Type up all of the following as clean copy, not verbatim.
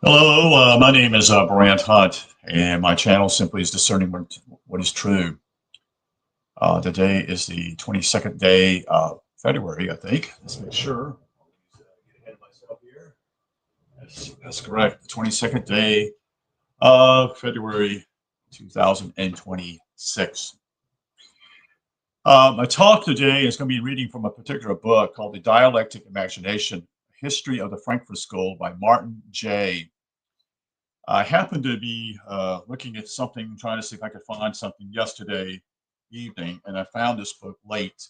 Hello, my name is Brant Hunt, and my channel simply is discerning what is true. Today is the 22nd day of February, I think. Let's make sure. Get ahead of myself here. That's correct. The 22nd day of February 2026. My talk today is going to be reading from a particular book called The Dialectic Imagination, History of the Frankfurt School by Martin J. I happened to be looking at something, trying to see if I could find something yesterday evening, and I found this book late.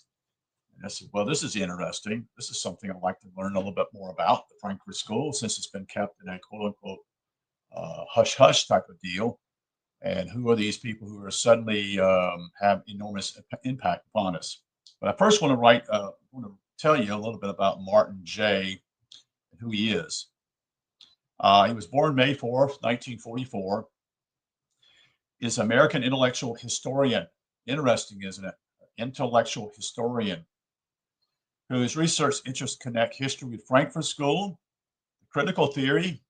And I said, well, this is interesting. This is something I'd like to learn a little bit more about the Frankfurt School, since it's been kept in a quote unquote hush hush type of deal. And who are these people who are suddenly have enormous impact upon us? But I first want to tell you a little bit about Martin J. and who he is. He was born May 4th, 1944. Is American intellectual historian. Interesting, isn't it? Intellectual historian whose research interests connect history with Frankfurt School, the critical theory,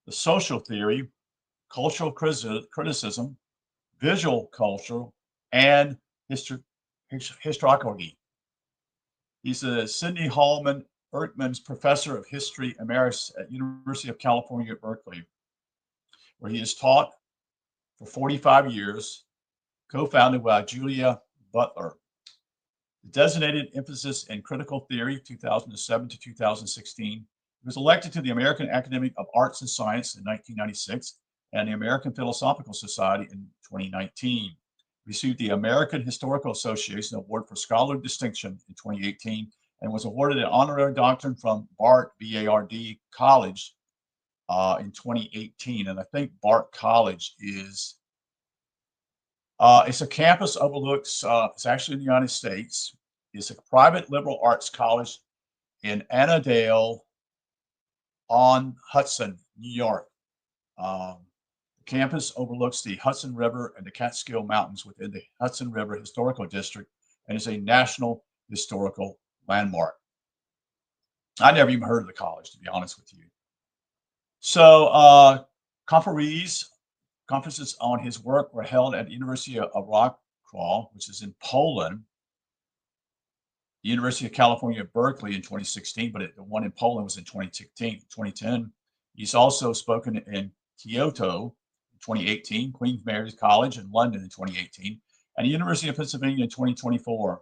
the social theory, cultural criticism, visual culture, and historiography. He's a Sidney Hallman Erkman's Professor of History Emeritus at University of California at Berkeley, where he has taught for 45 years, co-founded by Julia Butler. The designated emphasis in critical theory, 2007 to 2016. He was elected to the American Academy of Arts and Science in 1996 and the American Philosophical Society in 2019. Received the American Historical Association Award for Scholarly Distinction in 2018 and was awarded an honorary doctorate from Bard, B-A-R-D College in 2018. And I think Bard College is it's a campus overlooks, it's actually in the United States. It's a private liberal arts college in Annandale on Hudson, New York. The campus overlooks the Hudson River and the Catskill Mountains within the Hudson River Historical District and is a national historical landmark. I never even heard of the college, to be honest with you. So, conferences on his work were held at the University of Wrocław, which is in Poland, the University of California at Berkeley in 2016, but the one in Poland was in 2010. He's also spoken in Kyoto in 2018, Queen Mary's College in London in 2018, and the University of Pennsylvania in 2024.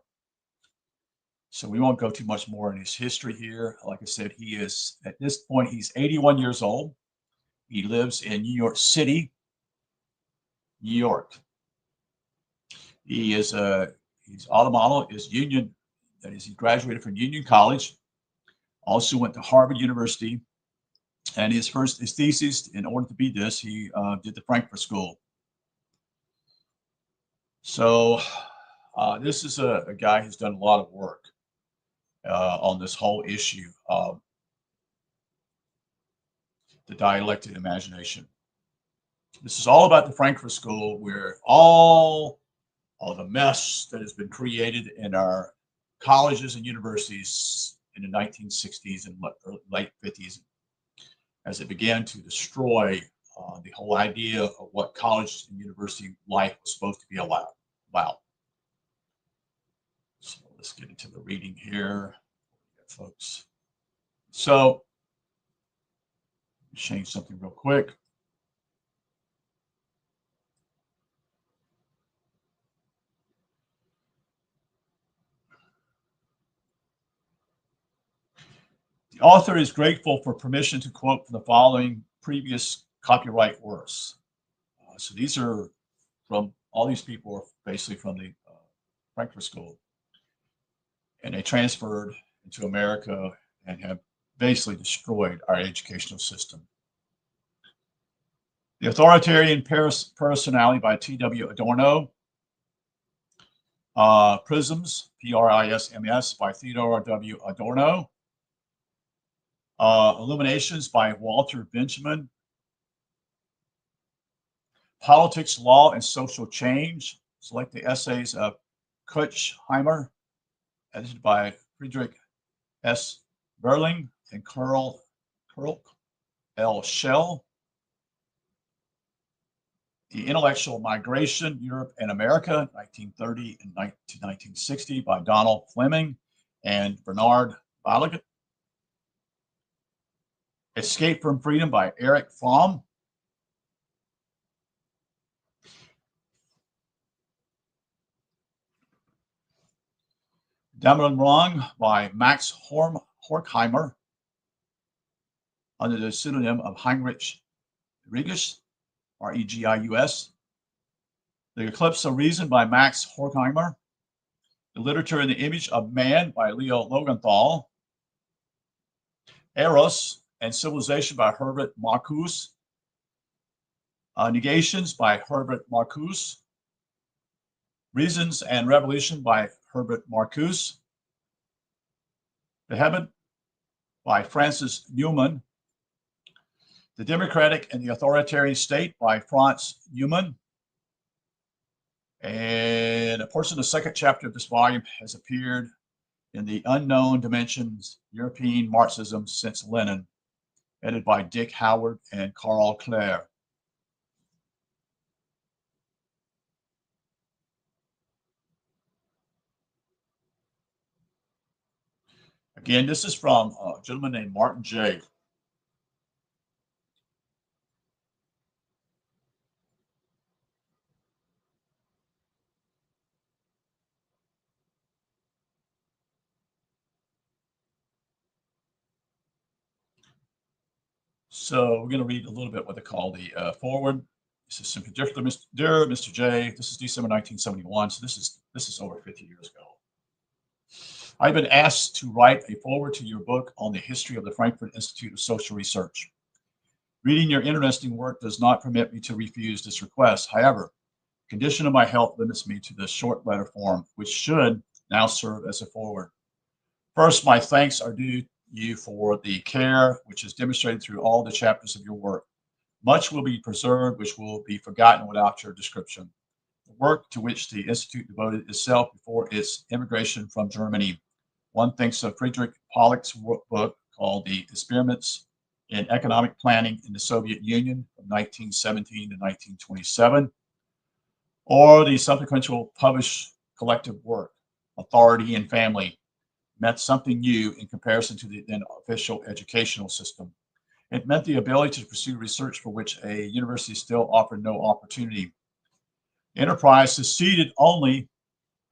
So we won't go too much more in his history here. Like I said, he is, at this point, he's 81 years old. He lives in New York City, New York. He is he's automata, is Union, that is, he graduated from Union College, also went to Harvard University, and his thesis, in order to be this, he did the Frankfurt School. So this is a guy who's done a lot of work on this whole issue of the dialectic imagination. This is all about the Frankfurt School, where all the mess that has been created in our colleges and universities in the 1960s and late 50s, as it began to destroy the whole idea of what college and university life was supposed to be about. So let's get into the reading here, folks. So, change something real quick. The author is grateful for permission to quote from the following previous copyright works. So these are from, all these people are basically from the Frankfurt School. And they transferred into America and have basically destroyed our educational system. The Authoritarian Personality by T.W. Adorno. Prisms, P-R-I-S-M-S, by Theodore W. Adorno. Illuminations by Walter Benjamin. Politics, Law, and Social Change. Select the essays of Kuchheimer, edited by Friedrich S. Berling and Karl L. Schell. The Intellectual Migration, Europe and America, 1930 and 1960 by Donald Fleming and Bernard Bailhac. Escape from Freedom by Eric Fromm. Wrong by Max Horkheimer under the pseudonym of Heinrich Regius, Regius. The Eclipse of Reason by Max Horkheimer. The Literature and the Image of Man by Leo Lowenthal. Eros and Civilization by Herbert Marcuse. Negations by Herbert Marcuse. Reasons and Revolution by Herbert Marcuse. The Heaven by Francis Newman. The Democratic and the Authoritarian State by Franz Newman. And a portion of the second chapter of this volume has appeared in the Unknown Dimensions, European Marxism Since Lenin, edited by Dick Howard and Carl Clare. Again, this is from a gentleman named Martin J. So we're going to read a little bit what they call the foreword. This is simply, dear Mr. J. This is December 1971, so this is over 50 years ago. I've been asked to write a foreword to your book on the history of the Frankfurt Institute of Social Research. Reading your interesting work does not permit me to refuse this request. However, the condition of my health limits me to this short letter form, which should now serve as a foreword. First, my thanks are due you for the care which is demonstrated through all the chapters of your work. Much will be preserved, which will be forgotten without your description. The work to which the Institute devoted itself before its immigration from Germany. One thinks of Friedrich Pollock's book called The Experiments in Economic Planning in the Soviet Union from 1917 to 1927, or the subsequent published collective work, Authority and Family, meant something new in comparison to the then official educational system. It meant the ability to pursue research for which a university still offered no opportunity. Enterprise succeeded only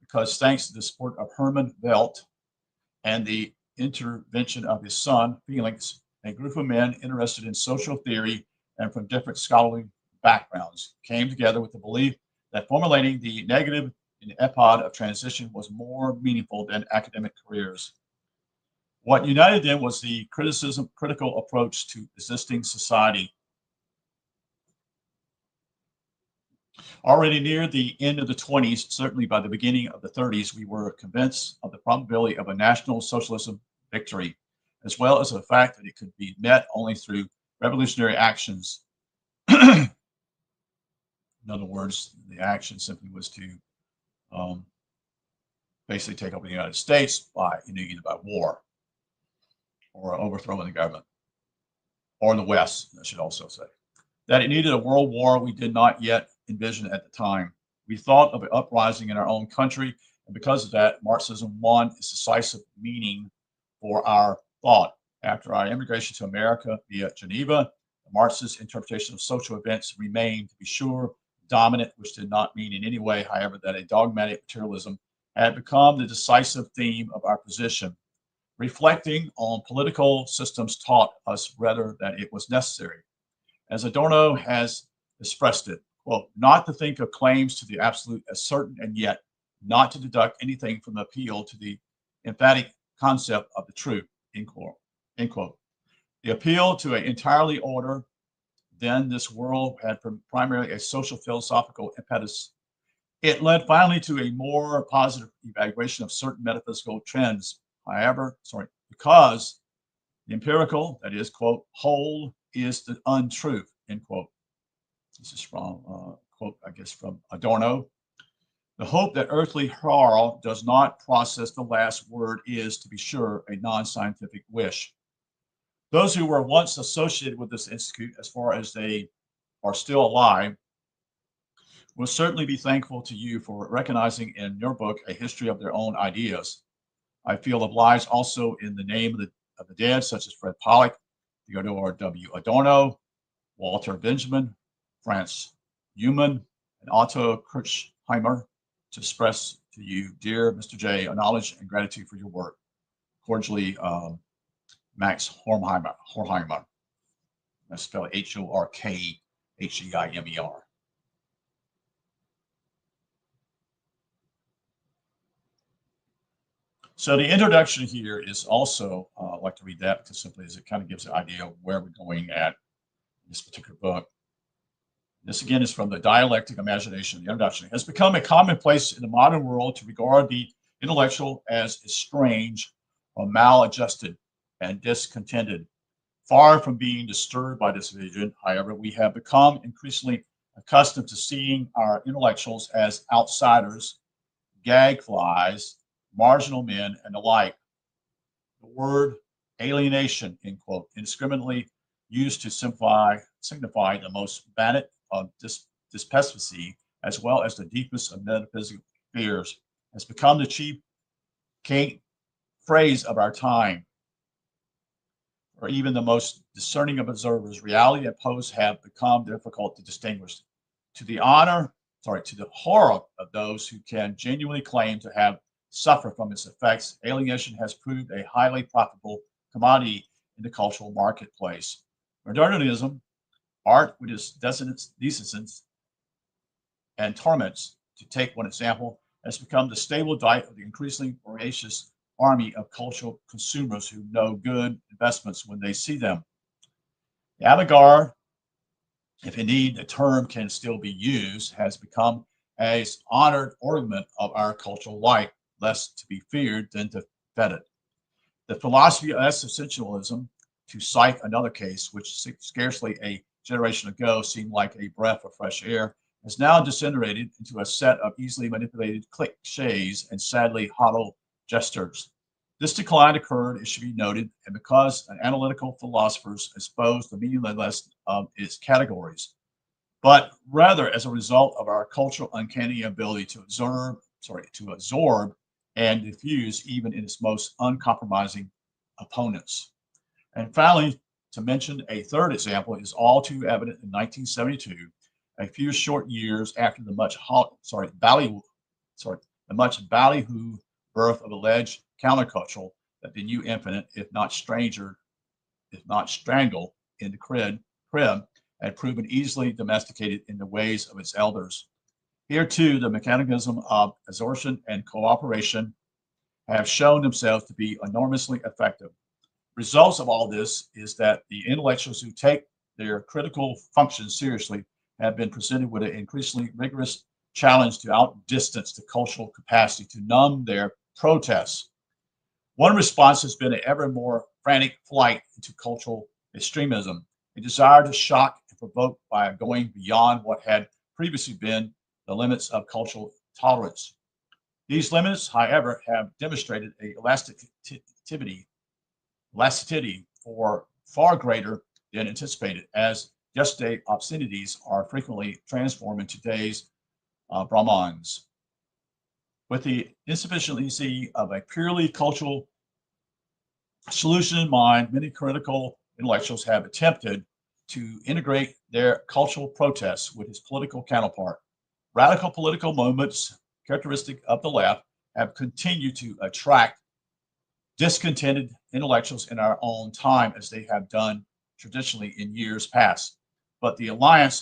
because, thanks to the support of Hermann Welt and the intervention of his son, Felix, a group of men interested in social theory and from different scholarly backgrounds came together with the belief that formulating the negative in the epoch of transition was more meaningful than academic careers. What united them was the critical approach to existing society. Already near the end of the 20s, certainly by the beginning of the 30s, we were convinced of the probability of a national socialism victory, as well as the fact that it could be met only through revolutionary actions. In other words, the action simply was to basically take over the United States by either by war or overthrowing the government, or the West, I should also say. That it needed a world war we did not yet envision at the time. We thought of an uprising in our own country, and because of that, Marxism won its decisive meaning for our thought. After our immigration to America via Geneva, the Marxist interpretation of social events remained, to be sure, dominant, which did not mean in any way, however, that a dogmatic materialism had become the decisive theme of our position. Reflecting on political systems taught us rather that it was necessary. As Adorno has expressed it, quote, not to think of claims to the absolute as certain and yet not to deduct anything from the appeal to the emphatic concept of the truth, end quote. End quote. The appeal to an entirely order, then this world had primarily a social philosophical impetus. It led finally to a more positive evaluation of certain metaphysical trends. Because the empirical, that is, quote, whole is the untruth, end quote. This is from, quote, I guess, from Adorno. The hope that earthly horror does not process the last word is, to be sure, a non-scientific wish. Those who were once associated with this institute, as far as they are still alive, We'll certainly be thankful to you for recognizing in your book a history of their own ideas. I feel obliged also in the name of the dead, such as Fred Pollock, Theodore W. Adorno, Walter Benjamin, Franz Humann, and Otto Kirchheimer, to express to you, dear Mr. J, a knowledge and gratitude for your work. Cordially, Max Horkheimer. That's spelled Horkheimer. So the introduction here is also, I'd like to read that because simply as it kind of gives an idea of where we're going at in this particular book. This again is from the Dialectic Imagination. The introduction. It has become a commonplace in the modern world to regard the intellectual as estranged or maladjusted and discontented. Far from being disturbed by this vision, however, we have become increasingly accustomed to seeing our intellectuals as outsiders, gagflies, marginal men, and the like. The word alienation, end quote, indiscriminately used to signify the most banate of dyspepsy, as well as the deepest of metaphysical fears, has become the chief phrase of our time. For even the most discerning of observers, reality and pose have become difficult to distinguish. To the horror of those who can genuinely claim to have suffered from its effects, alienation has proved a highly profitable commodity in the cultural marketplace. Modernism, art with its dissonance and torments, to take one example, has become the stable diet of the increasingly voracious army of cultural consumers who know good investments when they see them. The avant-garde, if indeed the term can still be used, has become an honored ornament of our cultural life, less to be feared than defended. The philosophy of existentialism, to cite another case, which scarcely a generation ago seemed like a breath of fresh air, has now disintegrated into a set of easily manipulated cliches and sadly hollow gestures. This decline occurred, it should be noted, and because analytical philosophers exposed the meaninglessness of its categories, but rather as a result of our cultural uncanny ability to absorb and diffuse even in its most uncompromising opponents. And finally, to mention a third example is all too evident in 1972, a few short years after the much ballyhoo birth of alleged countercultural that the new infinite, if not strangled in the crib, had proven easily domesticated in the ways of its elders. Here too, the mechanism of absorption and cooperation have shown themselves to be enormously effective. Results of all this is that the intellectuals who take their critical functions seriously have been presented with an increasingly rigorous challenge to outdistance the cultural capacity to numb their protests. One response has been an ever more frantic flight into cultural extremism, a desire to shock and provoke by going beyond what had previously been the limits of cultural tolerance. These limits, however, have demonstrated a elasticity for far greater than anticipated, as yesterday obscenities are frequently transformed into today's Brahmans. With the insufficiency of a purely cultural solution in mind, many critical intellectuals have attempted to integrate their cultural protests with its political counterpart. Radical political movements, characteristic of the left, have continued to attract discontented intellectuals in our own time, as they have done traditionally in years past. But this alliance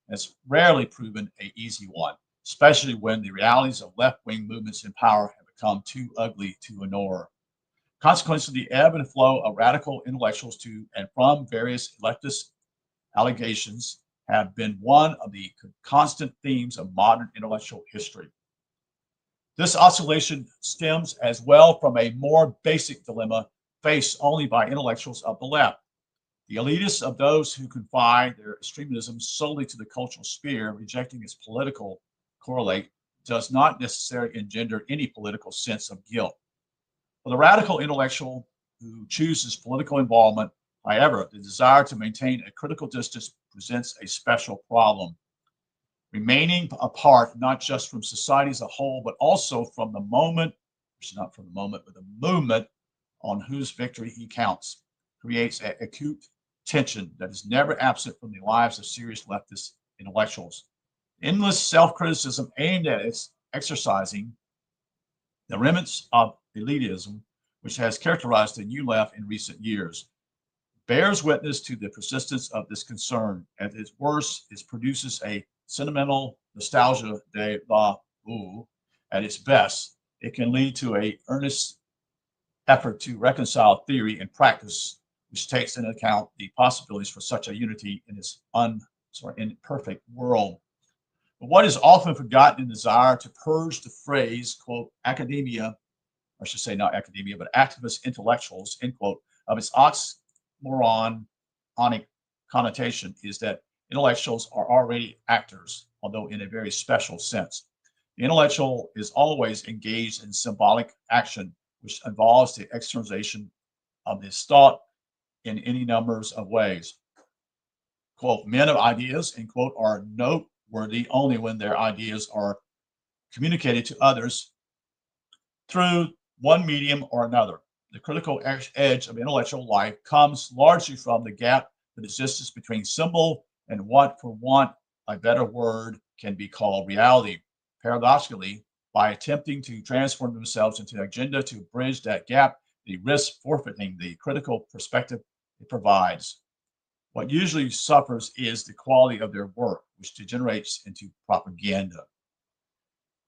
has rarely proven an easy one, especially when the realities of left-wing movements in power have become too ugly to ignore. Consequently, the ebb and flow of radical intellectuals to and from various leftist allegations have been one of the constant themes of modern intellectual history. This oscillation stems as well from a more basic dilemma faced only by intellectuals of the left. The elitists of those who confine their extremism solely to the cultural sphere, rejecting its political correlate, does not necessarily engender any political sense of guilt. For the radical intellectual who chooses political involvement, however, the desire to maintain a critical distance presents a special problem. remaining apart not just from society as a whole, but also from the moment, not from the moment, but the movement on whose victory he counts, creates an acute tension that is never absent from the lives of serious leftist intellectuals. Endless self-criticism aimed at exercising the remnants of elitism, which has characterized the New Left in recent years, bears witness to the persistence of this concern. At its worst, it produces a sentimental nostalgia de la ou. At its best, it can lead to an earnest effort to reconcile theory and practice, which takes into account the possibilities for such a unity in this imperfect world. But what is often forgotten in the desire to purge the phrase, quote, academia, or I should say not academia, but activist intellectuals, end quote, of its oxymoronic connotation is that intellectuals are already actors, although in a very special sense. The intellectual is always engaged in symbolic action, which involves the externalization of this thought in any numbers of ways. Quote, men of ideas, end quote, are noteworthy only when their ideas are communicated to others through one medium or another. The critical edge of intellectual life comes largely from the gap that exists between symbol and what, for want of a better word, can be called reality. Paradoxically, by attempting to transform themselves into an agenda to bridge that gap, they risk forfeiting the critical perspective it provides. What usually suffers is the quality of their work, which degenerates into propaganda.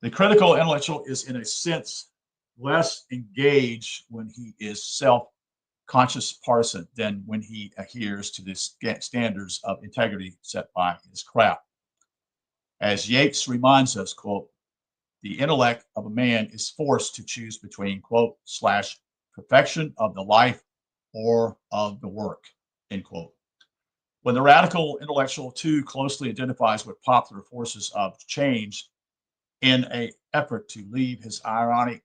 The critical intellectual is, in a sense, less engaged when he is self-conscious partisan than when he adheres to the standards of integrity set by his craft. As Yeats reminds us, quote, the intellect of a man is forced to choose between, quote, slash, perfection of the life or of the work, end quote. When the radical intellectual too closely identifies with popular forces of change in an effort to leave his ivory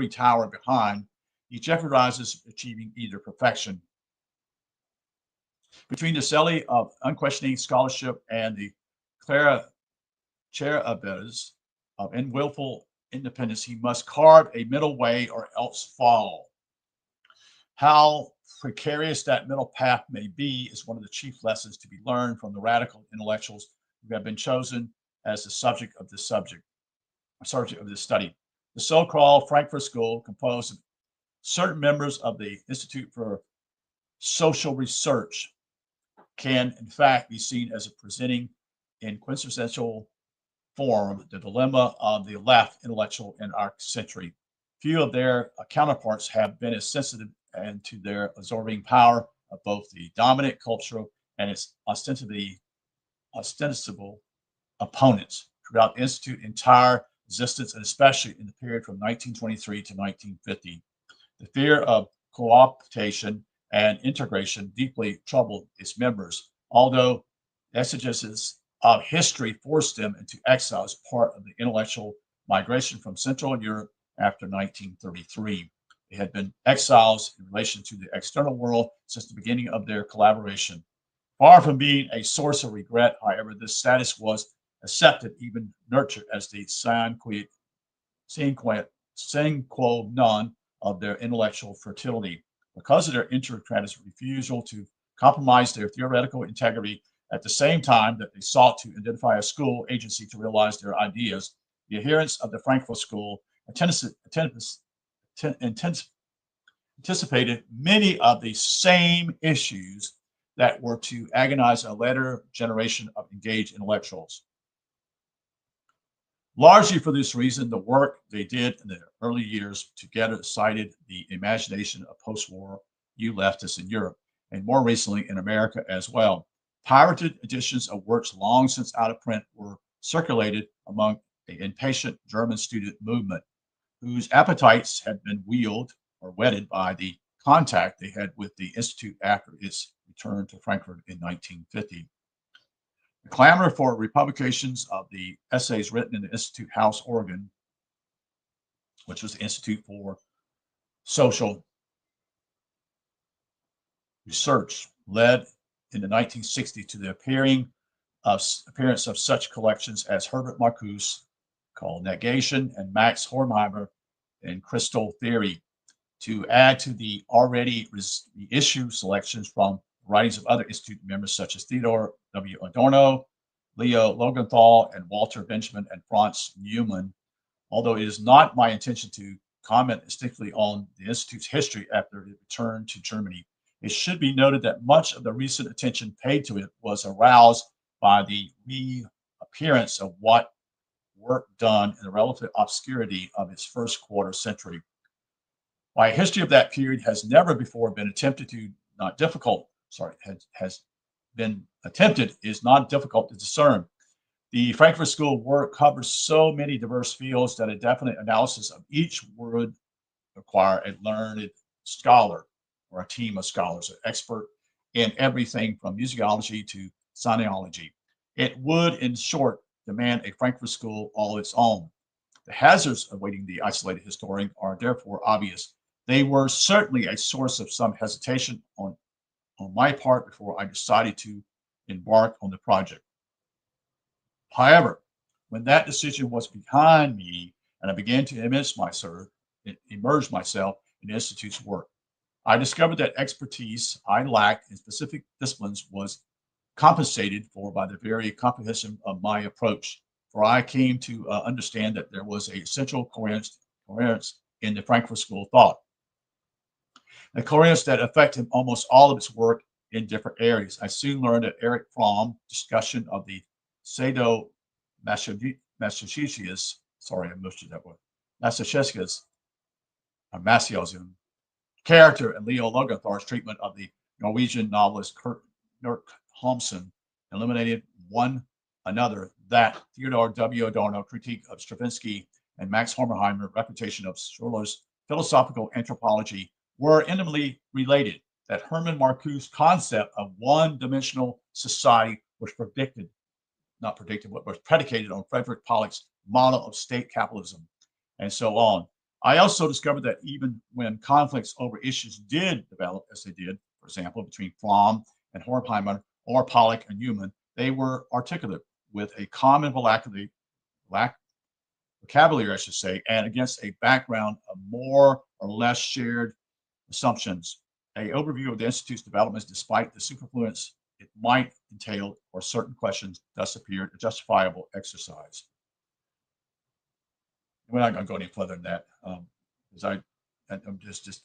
tower behind, he jeopardizes achieving either perfection. Between the Selly of unquestioning scholarship and the Cherubes of willful independence, he must carve a middle way or else fall. How precarious that middle path may be is one of the chief lessons to be learned from the radical intellectuals who have been chosen as the subject of this study. The so-called Frankfurt School, composed of certain members of the Institute for Social Research, can in fact be seen as presenting in quintessential form the dilemma of the left intellectual in our century. Few of their counterparts have been as sensitive and to their absorbing power of both the dominant culture and its ostensible opponents throughout the Institute's entire existence, and especially in the period from 1923 to 1950. The fear of co-optation and integration deeply troubled its members, although exegesis of history forced them into exile as part of the intellectual migration from Central Europe after 1933. They had been exiles in relation to the external world since the beginning of their collaboration. Far from being a source of regret, however, this status was accepted, even nurtured, as the sine qua non of their intellectual fertility. Because of their intercratic refusal to compromise their theoretical integrity at the same time that they sought to identify a school agency to realize their ideas, the adherents of the Frankfurt School anticipated many of the same issues that were to agonize a later generation of engaged intellectuals. Largely for this reason, the work they did in the early years together excited the imagination of post-war New leftists in Europe, and more recently in America as well. Pirated editions of works long since out of print were circulated among the impatient German student movement, whose appetites had been whetted by the contact they had with the Institute after its return to Frankfurt in 1950. The clamor for republications of the essays written in the Institute House organ, which was the Institute for Social Research, led in the 1960s to the appearing appearance of such collections as Herbert Marcuse, called Negation, and Max Horkheimer in Crystal Theory, to add to the already reissued selections from writings of other Institute members such as Theodore W. Adorno, Leo Lowenthal, and Walter Benjamin and Franz Neumann. Although it is not my intention to comment distinctly on the Institute's history after it returned to Germany, it should be noted that much of the recent attention paid to it was aroused by the reappearance of what work done in the relative obscurity of its first quarter century. Why a history of that period has never before been attempted to not difficult, sorry, has been attempted is not difficult to discern. The Frankfurt School work covers so many diverse fields that a definite analysis of each would require a learned scholar or a team of scholars, an expert in everything from musicology to sonology. It would, in short, demand a Frankfurt School all its own. The hazards awaiting the isolated historian are therefore obvious. They were certainly a source of some hesitation on my part before I decided to embark on the project. However, when that decision was behind me and I began to immerse myself in the Institute's work, I discovered that expertise I lacked in specific disciplines was compensated for by the very comprehension of my approach. For I came to understand that there was a central coherence in the Frankfurt School of thought, a coherence that affected almost all of its work in different areas. I soon learned that Erich Fromm's discussion of the Massachusetts, sorry, I missed that one, Massachusetts, or Massiosum, character, and Leo Loganthar's treatment of the Norwegian novelist Kurt Holmsen eliminated one another. That Theodore W. Adorno critique of Stravinsky and Max Horkheimer refutation of Schiller's philosophical anthropology were intimately related. That Hermann Marcuse's concept of one-dimensional society was but was predicated on Frederick Pollock's model of state capitalism, and so on. I also discovered that even when conflicts over issues did develop, as they did, for example, between Fromm and Horkheimer or Pollock and Newman, they were articulate with a common vocabulary, I should say, and against a background of more or less shared assumptions. An overview of the Institute's developments, despite the superfluence it might entail, or certain questions, thus appeared a justifiable exercise. We're not going to go any further than that, because I'm just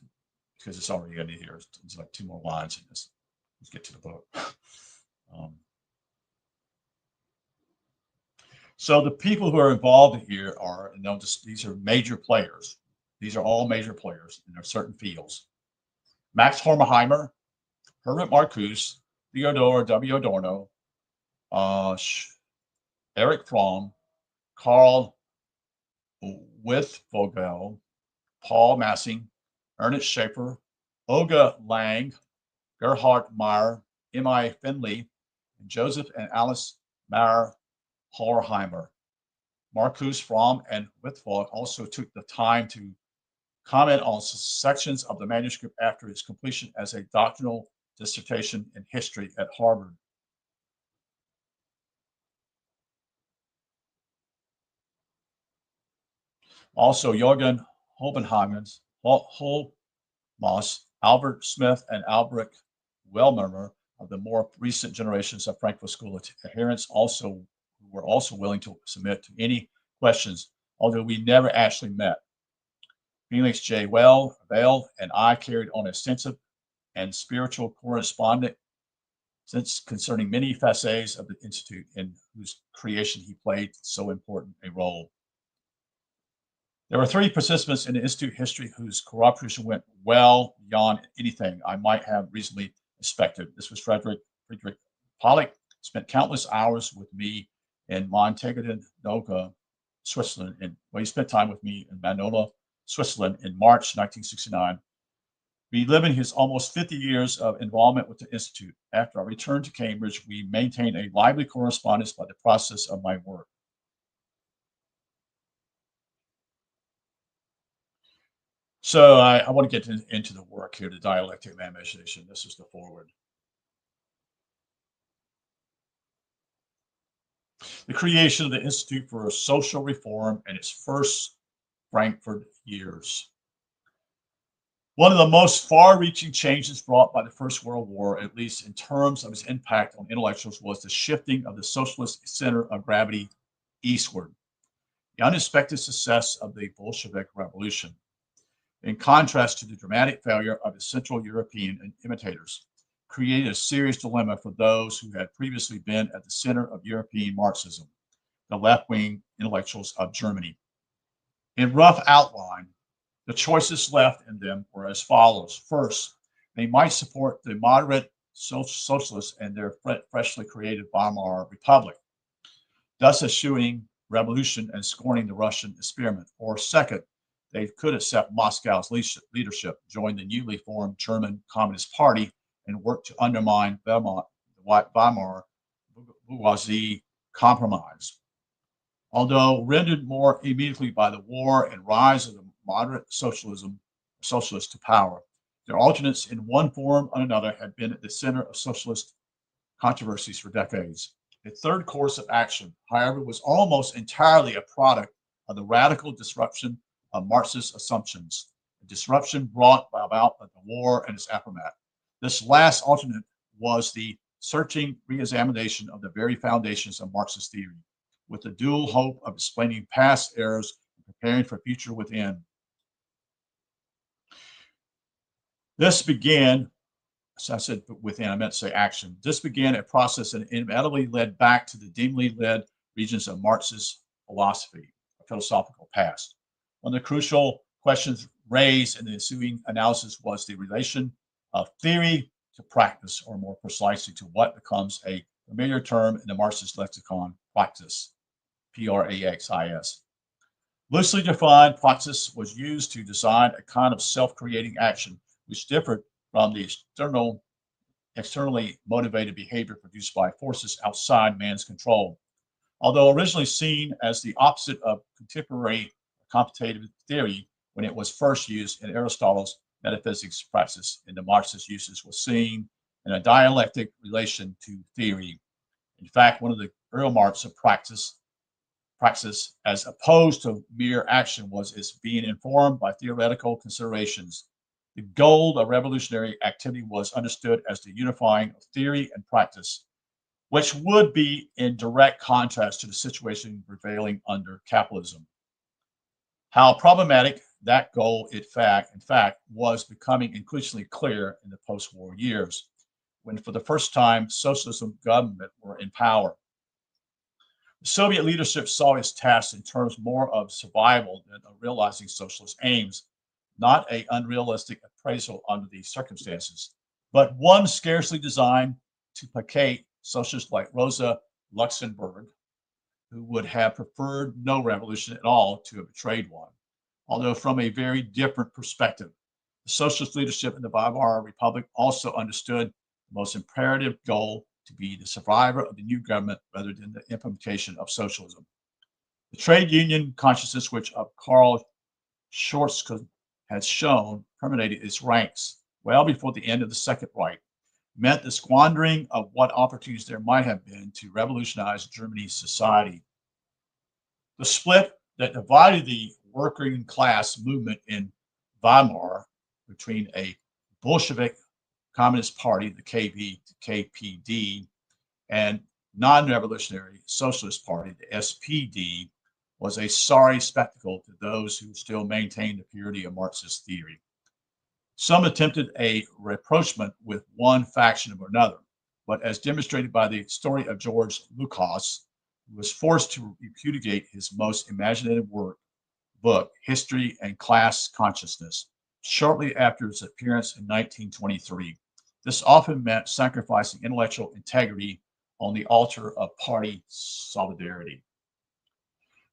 because it's already in here. It's like two more lines, and let's get to the book. So the people who are involved here are, these are major players. These are all major players in their certain fields. Max Horkheimer, Herbert Marcuse, Theodore W. Adorno, Erich Fromm, Karl Withvogel, Paul Massing, Ernest Schaeffer, Olga Lang, Gerhard Meyer, M.I. Finley, and Joseph and Alice Meyer Horkheimer. Marcuse, Fromm, and Withvogel also took the time to comment on sections of the manuscript after its completion as a doctoral dissertation in history at Harvard. Also, Jürgen Hobenhagen's Holmas, Albert Smith, and Albrecht Wellmermer of the more recent generations of Frankfurt School adherents were also willing to submit to any questions, although we never actually met. Felix J. Vale and I carried on extensive and spiritual correspondence concerning many facets of the Institute in whose creation he played so important a role. There were 3 participants in the Institute history whose cooperation went well beyond anything I might have reasonably expected. This was Friedrich Pollock, spent countless hours with me in Montagnana, Switzerland, and he spent time with me in Manola, Switzerland in March 1969. Reliving his almost 50 years of involvement with the Institute, after I returned to Cambridge, we maintained a lively correspondence by the process of my work. So I want to get into the work here, the dialectic of imagination. This is the foreword. the creation of the Institute for Social Reform and its first Frankfurt years. One of the most far-reaching changes brought by the First World War, at least in terms of its impact on intellectuals, was the shifting of the socialist center of gravity eastward, the unexpected success of the Bolshevik Revolution, in contrast to the dramatic failure of its Central European imitators, created a serious dilemma for those who had previously been at the center of European Marxism, the left-wing intellectuals of Germany. In rough outline, the choices left in them were as follows. First, they might support the moderate socialists and their freshly created Weimar Republic, thus eschewing revolution and scorning the Russian experiment. Or second, they could accept Moscow's leadership, join the newly formed German Communist Party, and work to undermine the Weimar bourgeoisie compromise. Although rendered more immediately by the war and rise of the moderate socialists to power, their alternates in one form or another had been at the center of socialist controversies for decades. The third course of action, however, was almost entirely a product of the radical disruption of Marxist assumptions, a disruption brought about by the war and its aftermath. This last alternate was the searching re-examination of the very foundations of Marxist theory, with the dual hope of explaining past errors and preparing for future within. This began, as I said within, I meant to say action. This began a process that inevitably led back to the dimly led regions of Marxist philosophy, a philosophical past. One of the crucial questions raised in the ensuing analysis was the relation of theory to practice, or more precisely to what becomes a familiar term in the Marxist lexicon, praxis, P-R-A-X-I-S. Loosely defined, praxis was used to design a kind of self-creating action which differed from the externally motivated behavior produced by forces outside man's control. Although originally seen as the opposite of contemporary computative theory when it was first used in Aristotle's metaphysics praxis, in the Marxist uses was seen in a dialectic relation to theory. In fact, one of the early marks of praxis, as opposed to mere action, was its being informed by theoretical considerations. The goal of revolutionary activity was understood as the unifying of theory and practice, which would be in direct contrast to the situation prevailing under capitalism. How problematic that goal, in fact, was becoming increasingly clear in the post-war years, when for the first time socialism government were in power. The Soviet leadership saw its task in terms more of survival than of realizing socialist aims, not an unrealistic appraisal under these circumstances, but one scarcely designed to placate socialists like Rosa Luxemburg, who would have preferred no revolution at all to a betrayed one. Although from a very different perspective, the socialist leadership in the Weimar Republic also understood the most imperative goal to be the survival of the new government rather than the implementation of socialism. The trade union consciousness, which Karl Schwarzkopf has shown permeated its ranks well before the end of the Second Reich, meant the squandering of what opportunities there might have been to revolutionize Germany's society. The split that divided the working class movement in Weimar between a Bolshevik Communist Party, the KPD, and non-revolutionary Socialist Party, the SPD, was a sorry spectacle to those who still maintained the purity of Marxist theory. Some attempted a rapprochement with one faction or another, but as demonstrated by the story of George Lukács, who was forced to repudiate his most imaginative book, History and Class Consciousness, shortly after its appearance in 1923. This often meant sacrificing intellectual integrity on the altar of party solidarity.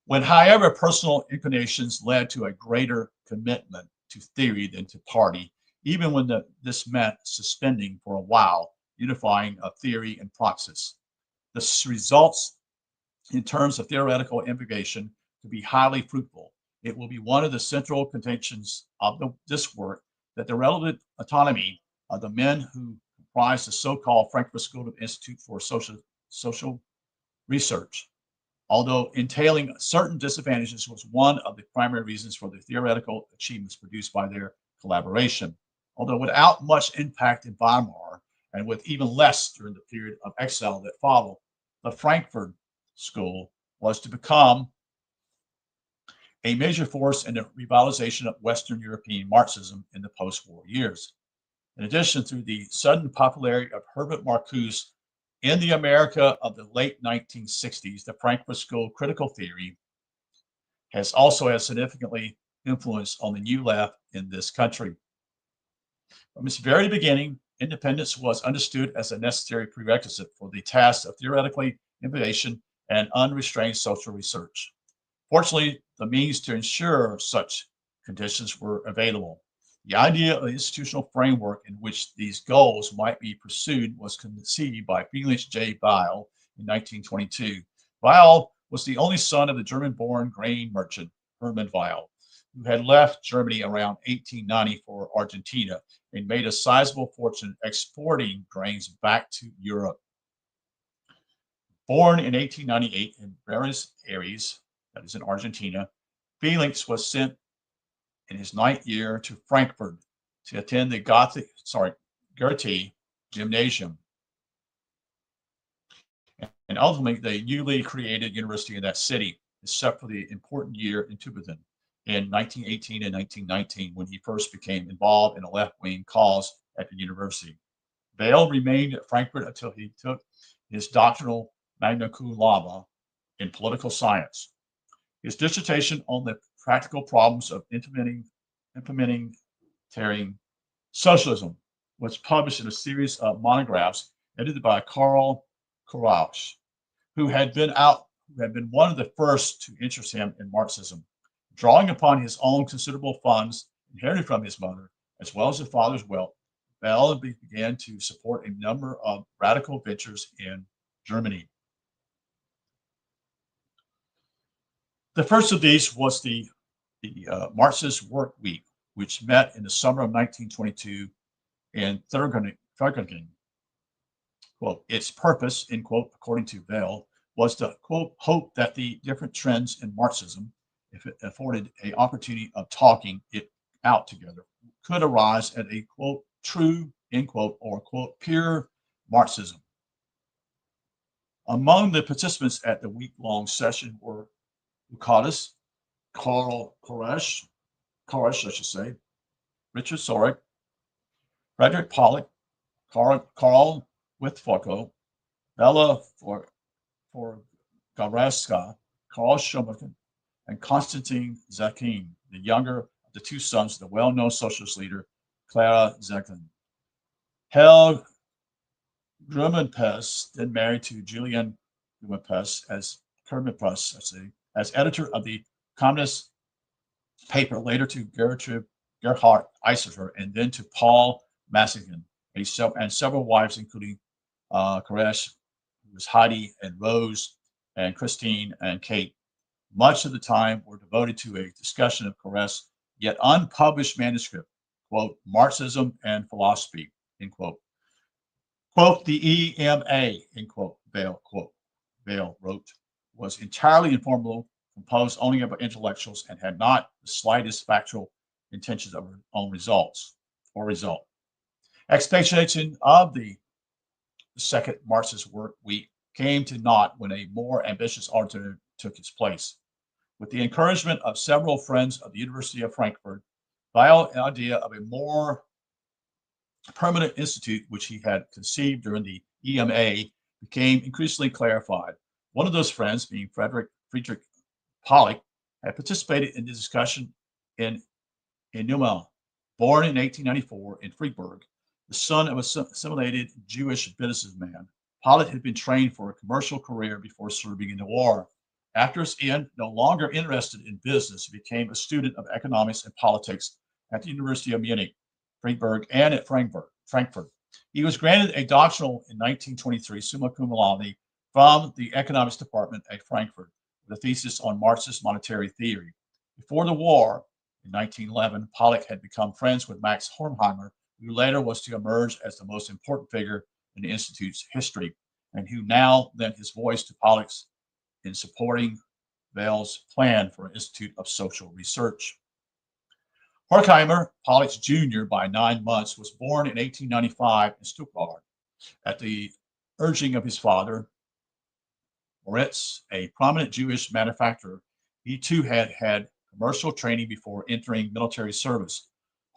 When, however, personal inclinations led to a greater commitment to theory than to party, even when this meant suspending for a while, unifying of theory and praxis. This results in terms of theoretical integration to be highly fruitful. It will be one of the central contentions of this work that the relative autonomy of the men who comprise the so-called Frankfurt School of Institute for Social Research although entailing certain disadvantages, was one of the primary reasons for the theoretical achievements produced by their collaboration. Although without much impact in Weimar, and with even less during the period of exile that followed, the Frankfurt School was to become a major force in the revitalization of Western European Marxism in the post-war years. In addition, through the sudden popularity of Herbert Marcuse in the America of the late 1960s, the Frankfurt School critical theory has also had significantly influence on the new left in this country. From its very beginning, independence was understood as a necessary prerequisite for the task of theoretically innovation and unrestrained social research. Fortunately, the means to ensure such conditions were available. The idea of an institutional framework in which these goals might be pursued was conceived by Felix J. Weil in 1922. Weil was the only son of the German-born grain merchant Hermann Weil, who had left Germany around 1890 for Argentina and made a sizable fortune exporting grains back to Europe. Born in 1898 in Buenos Aires, that is in Argentina, Felix was sent in his ninth year to Frankfurt to attend the Goethe Gymnasium, and ultimately the newly created university in that city, except for the important year in Tübingen in 1918 and 1919, when he first became involved in a left-wing cause at the university. Weil remained at Frankfurt until he took his doctoral magna cum laude in political science. His dissertation on the practical problems of implementing socialism was published in a series of monographs edited by Karl Korausch, who had been one of the first to interest him in Marxism. Drawing upon his own considerable funds inherited from his mother, as well as his father's wealth, Bell began to support a number of radical ventures in Germany. The first of these was the Marxist Work Week, which met in the summer of 1922 in Thüringen. Quote, its purpose, end quote, according to Weil, was to, quote, hope that the different trends in Marxism, if it afforded an opportunity of talking it out together, could arise at a, quote, true, end quote, or, quote, pure Marxism. Among the participants at the week-long session were Lukatis, Karl Koresh, I should say, Richard Sorek, Frederick Pollock, Karl Withfocko, Bella Forgareska, Karl Schumacher, and Konstantin Zekin, the younger of the two sons of the well-known socialist leader, Clara Zetkin. Helge Grumenpes, then married to Julian Grumenpes as editor of the Communist paper, later to Gerhard Eiserfer, and then to Paul Massigan, and several wives, including Koresh, who was Heidi and Rose and Christine and Kate. Much of the time were devoted to a discussion of Koresh's yet unpublished manuscript, quote, Marxism and Philosophy, end quote. Quote, the EMA, end quote, Weil wrote, was entirely informal, composed only of intellectuals, and had not the slightest factual intentions of her own result. Expectation of the second Marxist Work Week came to naught when a more ambitious alternative took its place. With the encouragement of several friends of the University of Frankfurt, Weil's idea of a more permanent institute, which he had conceived during the EMA, became increasingly clarified. One of those friends, being Friedrich Pollock, had participated in the discussion in Neumann. Born in 1894 in Freiburg, the son of an assimilated Jewish businessman, Pollock had been trained for a commercial career before serving in the war. After his end, no longer interested in business, he became a student of economics and politics at the University of Munich, Freiburg, and at Frankfurt. He was granted a doctoral in 1923, summa cum laude, from the economics department at Frankfurt, with a thesis on Marxist monetary theory. Before the war, in 1911, Pollock had become friends with Max Horkheimer, who later was to emerge as the most important figure in the Institute's history, and who now lent his voice to Pollock's in supporting Bell's plan for an Institute of Social Research. Horkheimer, Pollock's junior by 9 months, was born in 1895 in Stuttgart. At the urging of his father, Moritz, a prominent Jewish manufacturer, he too had had commercial training before entering military service.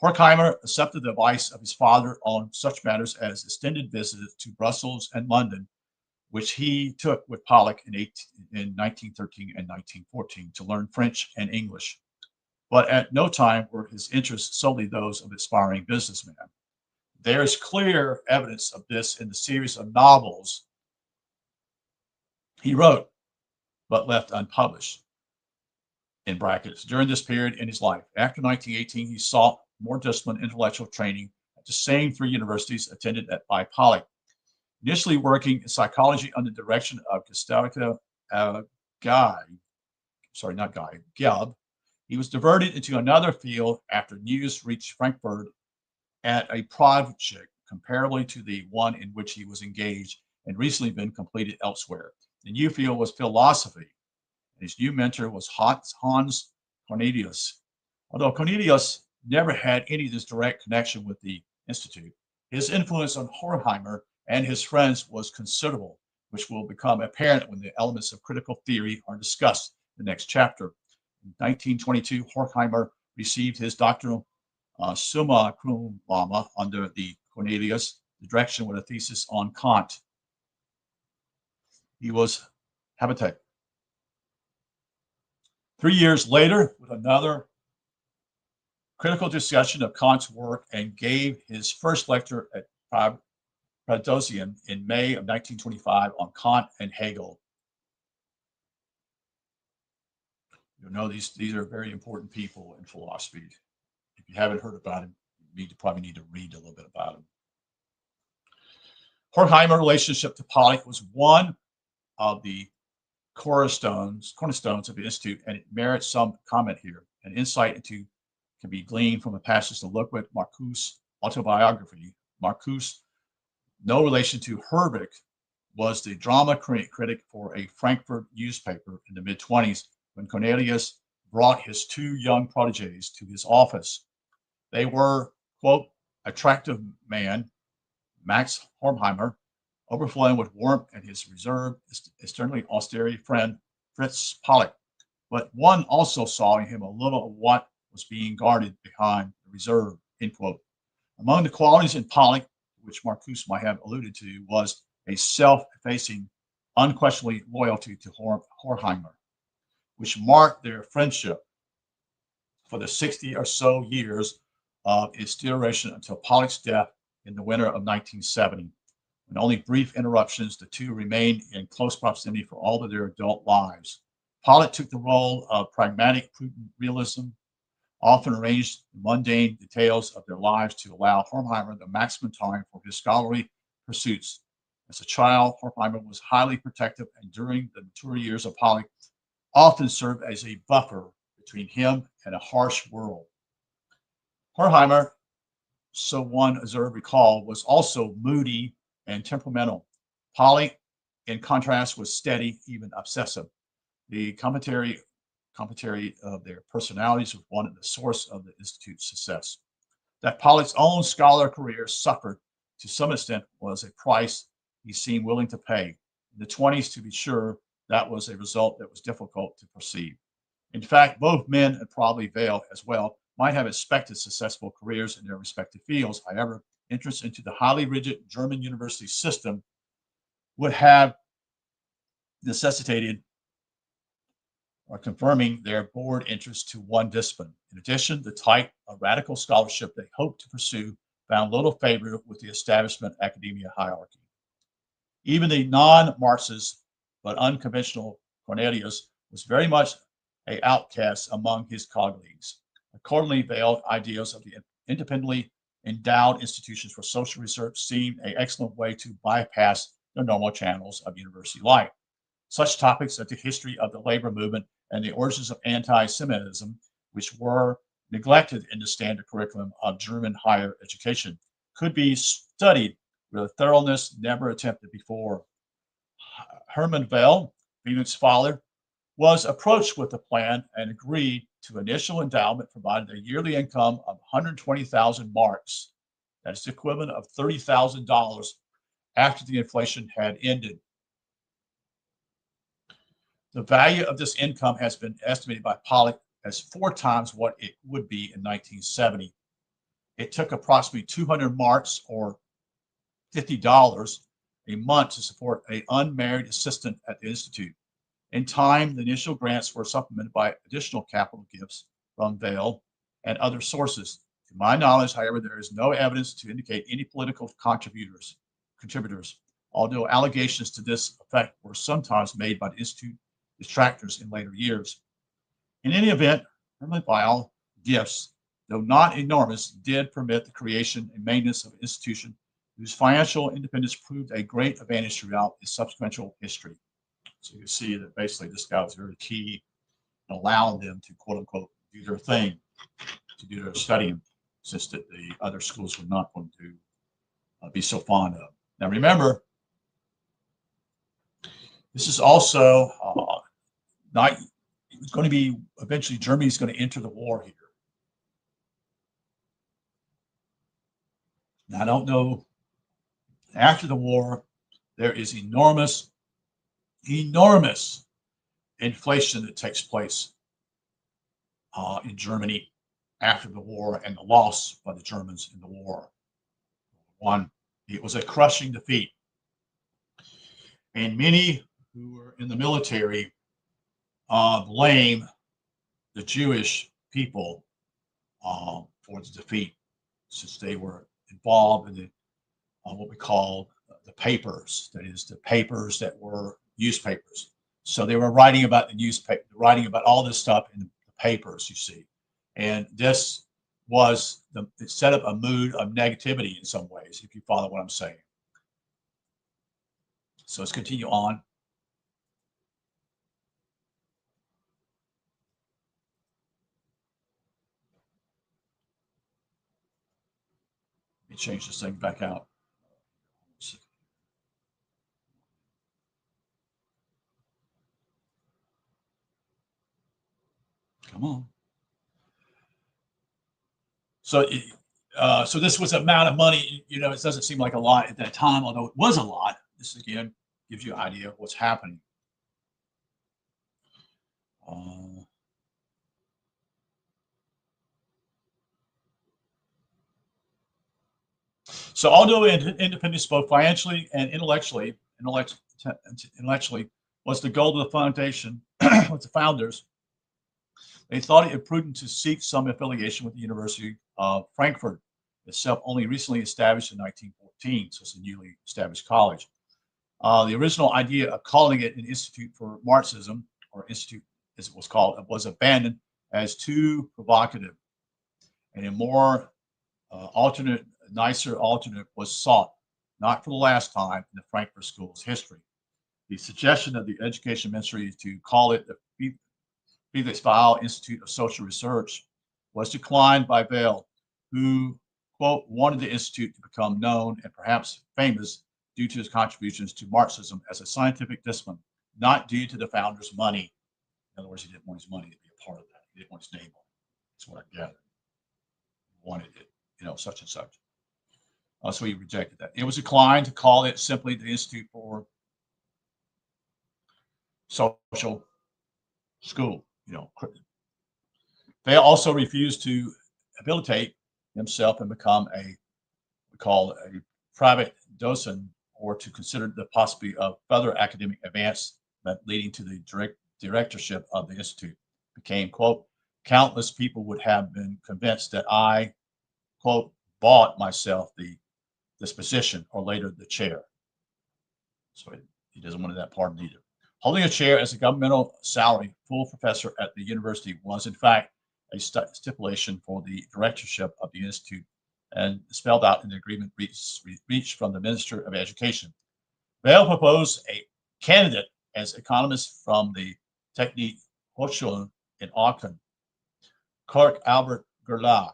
Horkheimer accepted the advice of his father on such matters as extended visits to Brussels and London, which he took with Pollock in 1913 and 1914 to learn French and English. But at no time were his interests solely those of aspiring businessman. There is clear evidence of this in the series of novels he wrote but left unpublished, in brackets, during this period in his life. After 1918, he sought more disciplined intellectual training at the same 3 universities attended by Pollock. Initially working in psychology under the direction of Gustave Geb, he was diverted into another field after news reached Frankfurt at a project comparably to the one in which he was engaged and recently been completed elsewhere. The new field was philosophy, and his new mentor was Hans Cornelius. Although Cornelius never had any of this direct connection with the Institute, his influence on Horkheimer and his friends was considerable, which will become apparent when the elements of critical theory are discussed in the next chapter. In 1922, Horkheimer received his doctoral summa cum laude under the Cornelius, the direction with a thesis on Kant. He was habitate. 3 years later, with another critical discussion of Kant's work, and gave his first lecture at Pradoseum in May of 1925 on Kant and Hegel. You know, these are very important people in philosophy. If you haven't heard about him, you probably need to read a little bit about him. Horkheimer's relationship to Pollock was one of the cornerstones of the Institute, and it merits some comment here. An insight into can be gleaned from a passage to look at Marcuse' autobiography. Marcuse, no relation to Herbeck, was the drama critic for a Frankfurt newspaper in the mid-20s when Cornelius brought his 2 young protégés to his office. They were, quote, attractive man, Max Horkheimer, overflowing with warmth, and his reserved, externally austere friend, Fritz Pollock. But one also saw in him a little of what was being guarded behind the reserve, end quote. Among the qualities in Pollock, which Marcuse might have alluded to, was a self-effacing, unquestionably loyalty to Horkheimer, which marked their friendship for the 60 or so years of its duration until Pollock's death in the winter of 1970. With only brief interruptions, the two remained in close proximity for all of their adult lives. Pollock took the role of pragmatic, prudent realism, often arranged the mundane details of their lives to allow Horkheimer the maximum time for his scholarly pursuits. As a child, Horkheimer was highly protective, and during the mature years of Pollock, often served as a buffer between him and a harsh world. Horkheimer, so one observed recall, was also moody and temperamental. Pollock, in contrast, was steady, even obsessive. The commentary of their personalities was one of the source of the Institute's success. That Pollock's own scholar career suffered to some extent was a price he seemed willing to pay. In the 20s, to be sure, that was a result that was difficult to perceive. In fact, both men, and probably Vail as well, might have expected successful careers in their respective fields. However, interest into the highly rigid German university system would have necessitated or confirming their bored interest to one discipline. In addition, the type of radical scholarship they hoped to pursue found little favor with the establishment academia hierarchy. Even the non-Marxist but unconventional Cornelius was very much an outcast among his colleagues. Accordingly, Vail's ideas of the independently endowed institutions for social research seemed an excellent way to bypass the normal channels of university life. Such topics as the history of the labor movement and the origins of anti-Semitism, which were neglected in the standard curriculum of German higher education, could be studied with a thoroughness never attempted before. Hermann Vail Felix Fowler, was approached with a plan and agreed to initial endowment provided a yearly income of 120,000 marks. That is the equivalent of $30,000 after the inflation had ended. The value of this income has been estimated by Pollock as 4 times what it would be in 1970. It took approximately 200 marks or $50 a month to support an unmarried assistant at the Institute. In time, the initial grants were supplemented by additional capital gifts from Vail and other sources. To my knowledge, however, there is no evidence to indicate any political contributors, although allegations to this effect were sometimes made by the Institute detractors in later years. In any event, Vail gifts, though not enormous, did permit the creation and maintenance of an institution whose financial independence proved a great advantage throughout its subsequent history. So you see that basically this guy was very key in allowing them to, quote unquote, do their thing, to do their studying, since that the other schools were not going to be so fond of. Now remember, this is also not, it's going to be, eventually Germany's going to enter the war here. Now I don't know, after the war, there is enormous inflation that takes place in Germany after the war and the loss by the Germans in the war. It was a crushing defeat. And many who were in the military blame the Jewish people for the defeat, since they were involved in the what we call the papers, that is, the papers that were newspapers. So they were writing about the newspaper, writing about all this stuff in the papers, you see. And this was it set up a mood of negativity in some ways, if you follow what I'm saying. So let's continue on. Let me change this thing back out. Come on. So, so this was an amount of money. You know, it doesn't seem like a lot at that time, although it was a lot. This again gives you an idea of what's happening. So, although independence both financially and intellectually was the goal of the foundation, with the founders, they thought it prudent to seek some affiliation with the University of Frankfurt, itself only recently established in 1914, so it's a newly established college. The original idea of calling it an Institute for Marxism, or Institute as it was called, was abandoned as too provocative, and a more nicer alternate was sought, not for the last time in the Frankfurt School's history. The suggestion of the Education Ministry to call it the Dialectical Institute of Social Research was declined by Vail, who, quote, wanted the institute to become known and perhaps famous due to his contributions to Marxism as a scientific discipline, not due to the founder's money. In other words, he didn't want his money to be a part of that. He didn't want his name on it. That's what I gathered. He wanted it, you know, such and such. So he rejected that. It was declined to call it simply the Institute for Social School. You know, they also refused to habilitate himself and become we call a private docent, or to consider the possibility of further academic advancement leading to the directorship of the institute. Became, quote, countless people would have been convinced that I, quote, bought myself this position, or later the chair. So he doesn't want that pardon either. Holding a chair as a governmental salary full professor at the university was, in fact, a stipulation for the directorship of the institute, and spelled out in the agreement reached from the Minister of Education. Vail proposed a candidate as economist from the Technik Hochschule in Aachen, Kirk Albert Gerlach.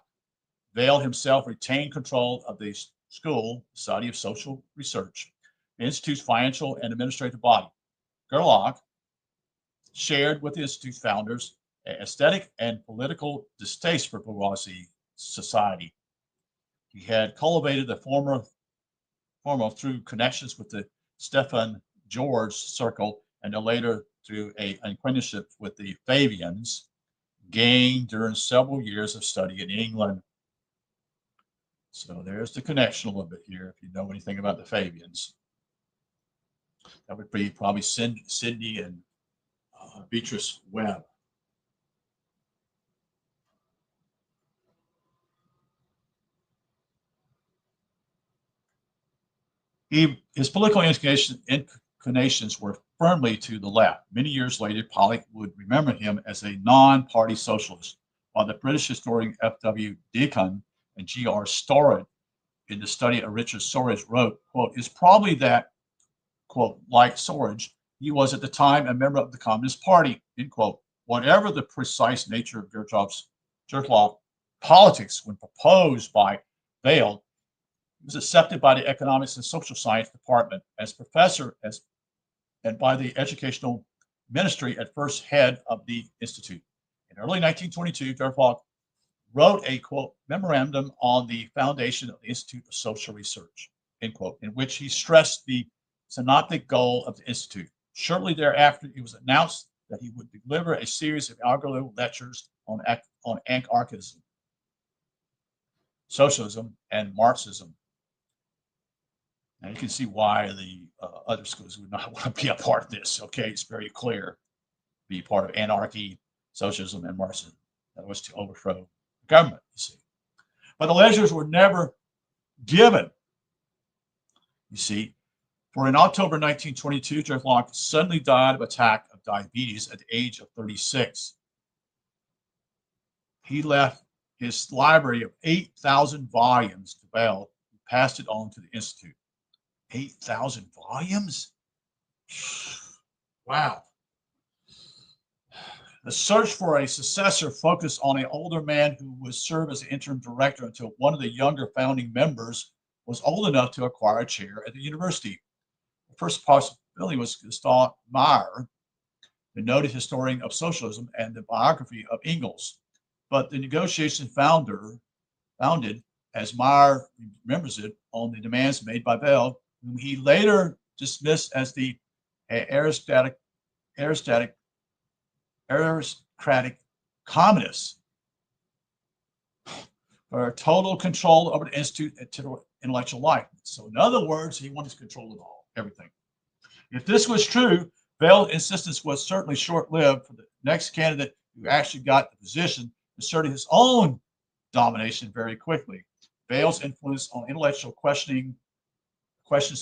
Vail himself retained control of the school, Society of Social Research, the institute's financial and administrative body. Gerlach shared with the Institute founders an aesthetic and political distaste for bourgeoisie society. He had cultivated the former through connections with the Stefan George circle and then later through an acquaintanceship with the Fabians, gained during several years of study in England. So there's the connection a little bit here, if you know anything about the Fabians. That would be probably Sydney and Beatrice Webb. His political inclinations were firmly to the left. Many years later, Pollock would remember him as a non-party socialist, while the British historian F.W. Deacon and G.R. Storrett, in the study of Richard Sorge, wrote, quote, "It's probably that, quote, like Sorge, he was at the time a member of the Communist Party," end quote. Whatever the precise nature of Gertloff politics when proposed by Vail, he was accepted by the Economics and Social Science Department as professor and by the Educational Ministry at first head of the Institute. In early 1922, Gertloff wrote a, quote, memorandum on the foundation of the Institute of Social Research, end quote, in which he stressed the synoptic goal of the Institute. Shortly thereafter, it was announced that he would deliver a series of inaugural lectures on anarchism, socialism, and Marxism. Now you can see why the other schools would not want to be a part of this. Okay, it's very clear. Be part of anarchy, socialism, and Marxism. That was to overthrow the government, you see. But the lectures were never given, you see. For in October 1922, Gertloff suddenly died of attack of diabetes at the age of 36. He left his library of 8,000 volumes to Bell, who passed it on to the Institute. 8,000 volumes? Wow. The search for a successor focused on an older man who would serve as the interim director until one of the younger founding members was old enough to acquire a chair at the university. The first possibility was Gustav Meyer, the noted historian of socialism and the biography of Engels. But the negotiation founded, as Meyer remembers it, on the demands made by Bell, whom he later dismissed as the aristocratic communists, for total control over the Institute and intellectual life. So in other words, he wanted to control it all, everything. If this was true, Bell's insistence was certainly short-lived, for the next candidate who actually got the position asserted his own domination very quickly. Bell's influence on intellectual questions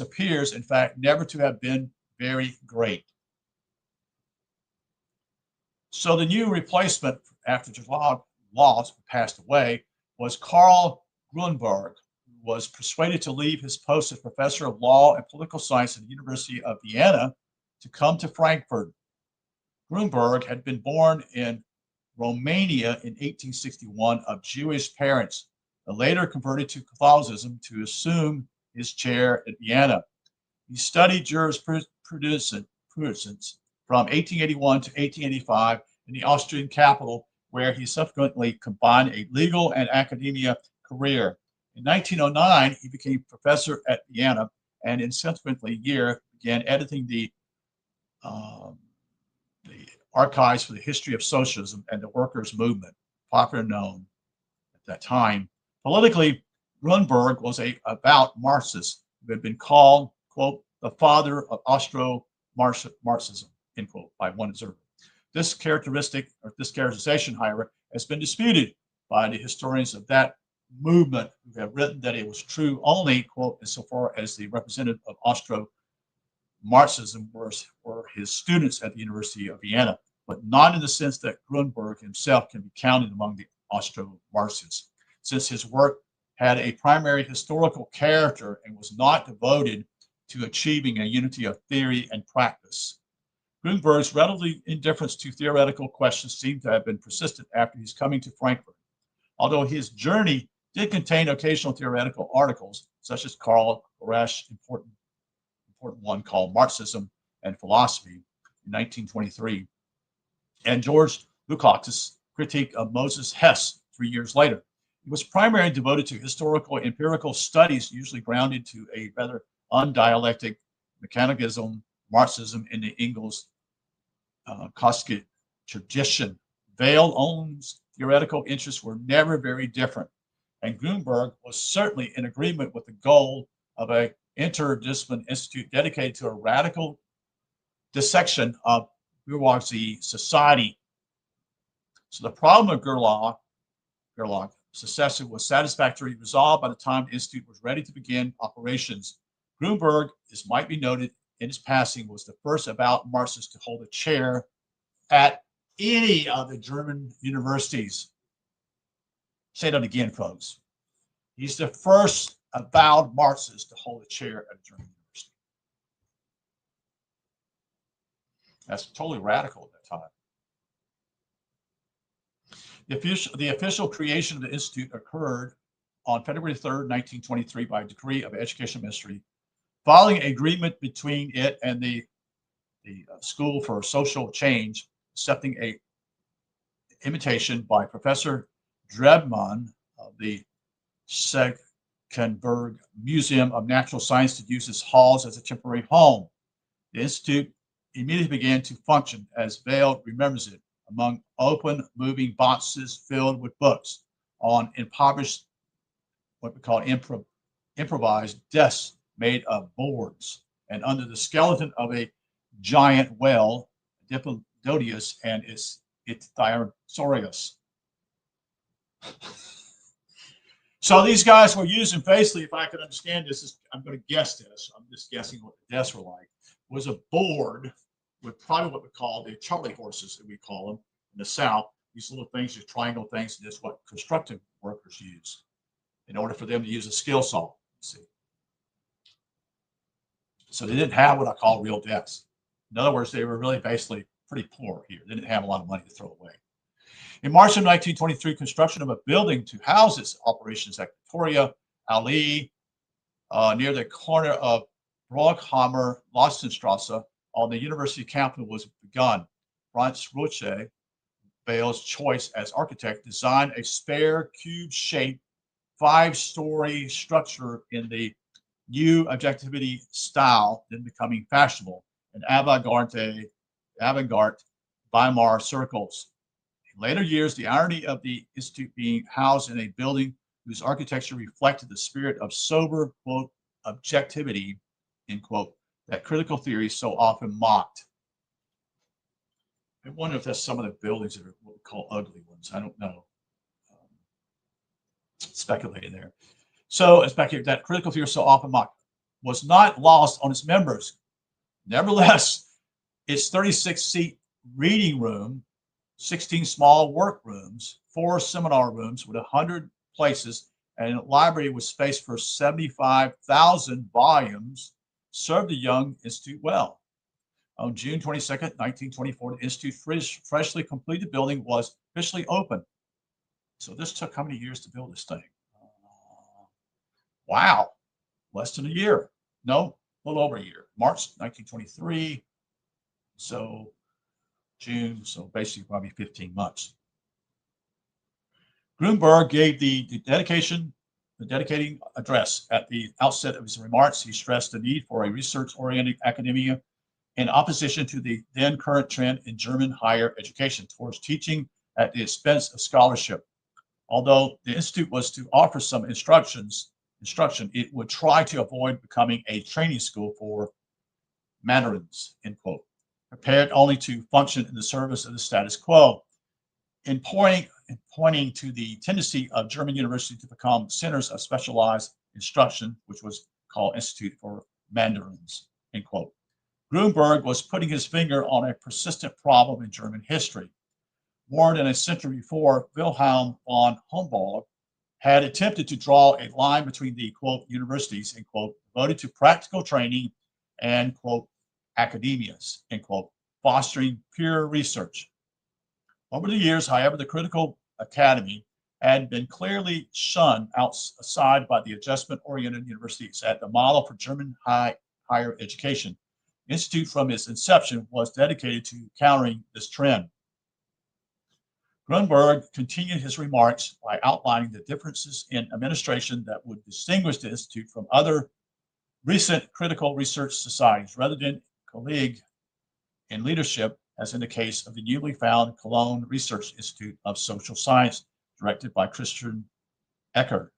appears, in fact, never to have been very great. So the new replacement after Gertloff passed away was Karl Grunberg, who was persuaded to leave his post as professor of law and political science at the University of Vienna to come to Frankfurt. Grunberg had been born in Romania in 1861 of Jewish parents, but later converted to Catholicism to assume his chair at Vienna. He studied jurisprudence from 1881 to 1885 in the Austrian capital, where he subsequently combined a legal and academia career. In 1909, he became professor at Vienna, and in subsequently year began editing the archives for the history of socialism and the workers' movement, popularly known at that time. Politically, Grunberg was a avowed Marxist who had been called, quote, the father of Austro-Marxism, end quote, by one observer. This characterization, however, has been disputed by the historians of that movement, who have written that it was true only, quote, insofar as the representative of Austro-Marxism were his students at the University of Vienna, but not in the sense that Grunberg himself can be counted among the Austro-Marxists, since his work had a primary historical character and was not devoted to achieving a unity of theory and practice. Grunberg's relative indifference to theoretical questions seemed to have been persistent after his coming to Frankfurt. Although his journey did contain occasional theoretical articles, such as Karl Barash's important one called Marxism and Philosophy in 1923, and George Lukács' critique of Moses Hess 3 years later. It was primarily devoted to historical empirical studies, usually grounded to a rather undialectic mechanicism, Marxism in the Engels Koski tradition. Vail-Owen's theoretical interests were never very different, and Grunberg was certainly in agreement with the goal of an interdisciplinary institute dedicated to a radical dissection of bourgeoisie society. So the problem of Gerlach successor was satisfactorily resolved by the time the institute was ready to begin operations. Grunberg, as might be noted in his passing, was the first avowed Marxist to hold a chair at any of the German universities. Say that again, folks. He's the first avowed Marxist to hold a chair at a German university. That's totally radical at that time. The official creation of the institute occurred on February 3rd, 1923, by a decree of the Education Ministry, following an agreement between it and the School for Social Change, accepting a invitation by Professor Drebmann of the Senckenberg Museum of Natural Science to use its halls as a temporary home. The institute immediately began to function, as Vail remembers it, among open, moving boxes filled with books on impoverished, what we call improvised desks made of boards, and under the skeleton of a giant well, Diplodocus and its Thyrosaurus. So these guys were using, basically, if I could understand this, I'm going to guess this, I'm just guessing what the desks were like, was a board with probably what we call the Charlie horses, that we call them in the South. These little things, these triangle things, and that's what construction workers use in order for them to use a skill saw. See, so they didn't have what I call real desks. In other words, they were really basically pretty poor here. They didn't have a lot of money to throw away. In March of 1923, construction of a building to house its operations at Victoria Allee, near the corner of Brockhammer Laustenstrasse on the university campus was begun. Franz Roche, Vail's choice as architect, designed a spare cube-shaped 5-story structure in the new objectivity style, then becoming fashionable in avant-garde Weimar circles. In later years, the irony of the institute being housed in a building whose architecture reflected the spirit of sober, quote, objectivity, end quote, that critical theory so often mocked. I wonder if that's some of the buildings that are what we call ugly ones. I don't know. Speculating there. So, that critical theory so often mocked was not lost on its members. Nevertheless, its 36-seat reading room, 16 small workrooms, 4 seminar rooms with 100 places, and a library with space for 75,000 volumes served the young institute well. On June 22nd, 1924, the institute freshly completed building was officially open. So this took how many years to build this thing? Wow, less than a year. No, a little over a year. March 1923, so June, so basically probably 15 months. Grunberg gave the dedicating address. At the outset of his remarks, he stressed the need for a research-oriented academia in opposition to the then current trend in German higher education towards teaching at the expense of scholarship. Although the institute was to offer some instruction, it would try to avoid becoming a training school for mandarins, end quote, prepared only to function in the service of the status quo. In pointing to the tendency of German universities to become centers of specialized instruction, which was called Institute for Mandarins, end quote. Grunberg was putting his finger on a persistent problem in German history. More than a century before, Wilhelm von Humboldt had attempted to draw a line between the, quote, universities, end quote, devoted to practical training and, quote, academias, end quote, fostering pure research. Over the years, however, the critical academy had been clearly shunned aside by the adjustment-oriented universities as the model for German higher education. The Institute, from its inception, was dedicated to countering this trend. Grunberg continued his remarks by outlining the differences in administration that would distinguish the Institute from other recent critical research societies rather than colleague in leadership, as in the case of the newly found Cologne Research Institute of Social Science, directed by Christian Eckert,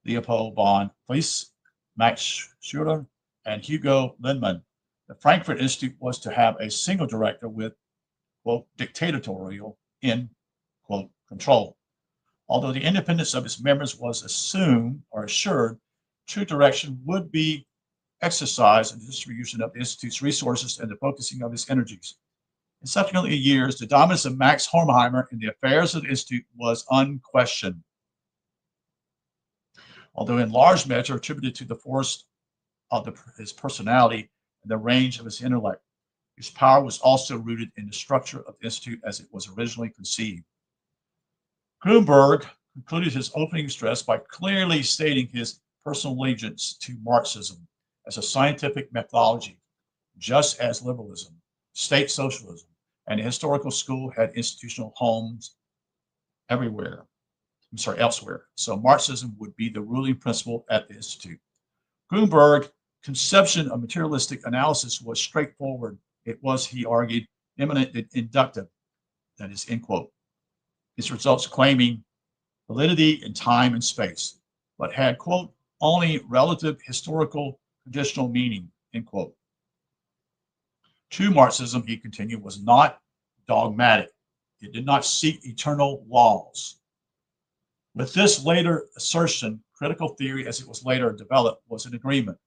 Leopold von Fliess, Max Schuler, and Hugo Lindman. The Frankfurt Institute was to have a single director with, quote, dictatorial, end quote, control. Although the independence of its members was assumed or assured, true direction would be exercised in the distribution of the Institute's resources and the focusing of its energies. In subsequent years, the dominance of Max Horkheimer in the affairs of the Institute was unquestioned, although in large measure attributed to the force of his personality and the range of his intellect. His power was also rooted in the structure of the Institute as it was originally conceived. Grunberg concluded his opening address by clearly stating his personal allegiance to Marxism as a scientific methodology, just as liberalism, state socialism, and the historical school had institutional homes elsewhere. So Marxism would be the ruling principle at the Institute. Grunberg's conception of materialistic analysis was straightforward. It was, he argued, eminently inductive, that is, end quote. Its results claiming validity in time and space, but had, quote, only relative historical conditional meaning, end quote. True Marxism, he continued, was not dogmatic. It did not seek eternal laws. With this later assertion, critical theory, as it was later developed, was in agreement.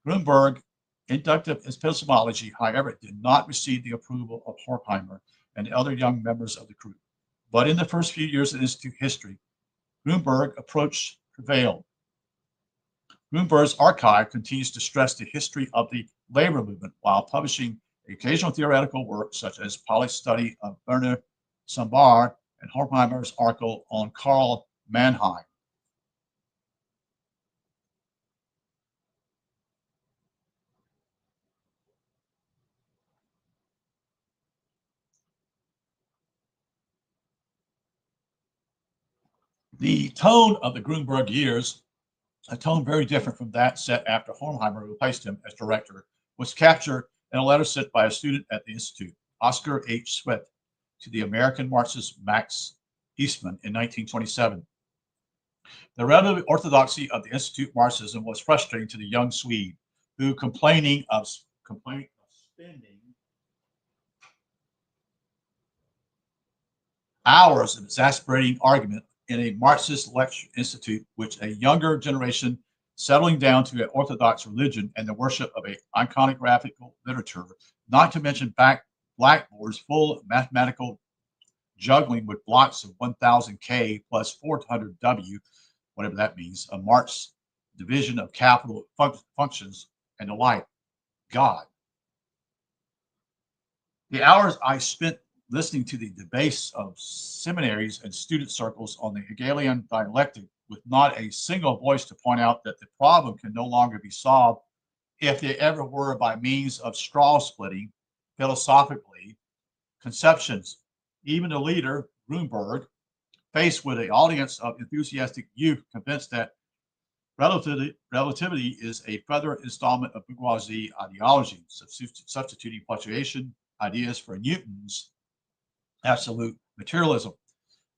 Grunberg's inductive epistemology, however, did not receive the approval of Horkheimer and the other young members of the group. But in the first few years of Institute history, Grunberg's approach prevailed. Grunberg's archive continues to stress the history of the labor movement while publishing occasional theoretical work such as Pollock's study of Werner Sombart and Horkheimer's article on Karl Mannheim. The tone of the Grunberg years, a tone very different from that set after Horkheimer replaced him as director, was captured in a letter sent by a student at the Institute, Oscar H. Swift, to the American Marxist Max Eastman in 1927. The relative orthodoxy of the Institute Marxism was frustrating to the young Swede, who complaining of spending hours of exasperating argument in a Marxist lecture institute, which a younger generation settling down to an orthodox religion and the worship of a iconographical literature, not to mention blackboards full of mathematical juggling with blocks of 1000 K plus 400 W, whatever that means, a Marx division of capital functions and the like. God. The hours I spent listening to the debates of seminaries and student circles on the Hegelian dialectic with not a single voice to point out that the problem can no longer be solved, if they ever were, by means of straw splitting, philosophically, conceptions. Even the leader, Grunberg, faced with an audience of enthusiastic youth convinced that relativity is a further installment of bourgeoisie ideology, substituting fluctuation ideas for Newton's absolute materialism,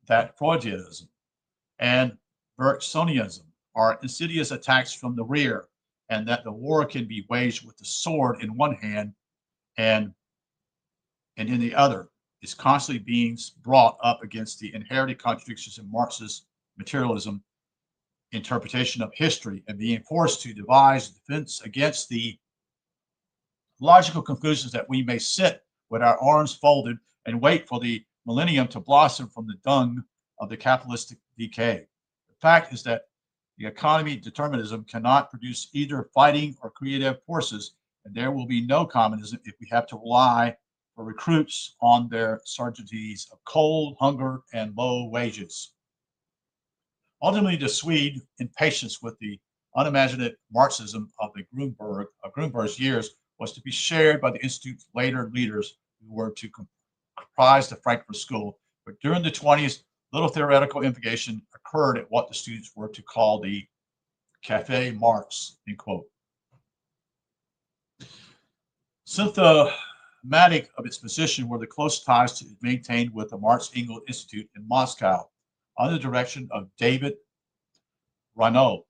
that Freudianism and Bergsonianism are insidious attacks from the rear, and that the war can be waged with the sword in one hand and in the other is constantly being brought up against the inherited contradictions in Marxist materialism interpretation of history and being forced to devise defense against the logical conclusions that we may sit with our arms folded and wait for the millennium to blossom from the dung of the capitalistic decay. The fact is that the economy determinism cannot produce either fighting or creative forces, and there will be no communism if we have to rely for recruits on their certainties of cold, hunger, and low wages. Ultimately, the Swede, in patience with the unimaginative Marxism of Grunberg's years, was to be shared by the Institute's later leaders who were to comprise the Frankfurt School, But during the 20s, little theoretical investigation occurred at what the students were to call the Café Marx, end quote. Symptomatic of its position were the close ties it maintained with the Marx Engels Institute in Moscow under the direction of David Ranzoma,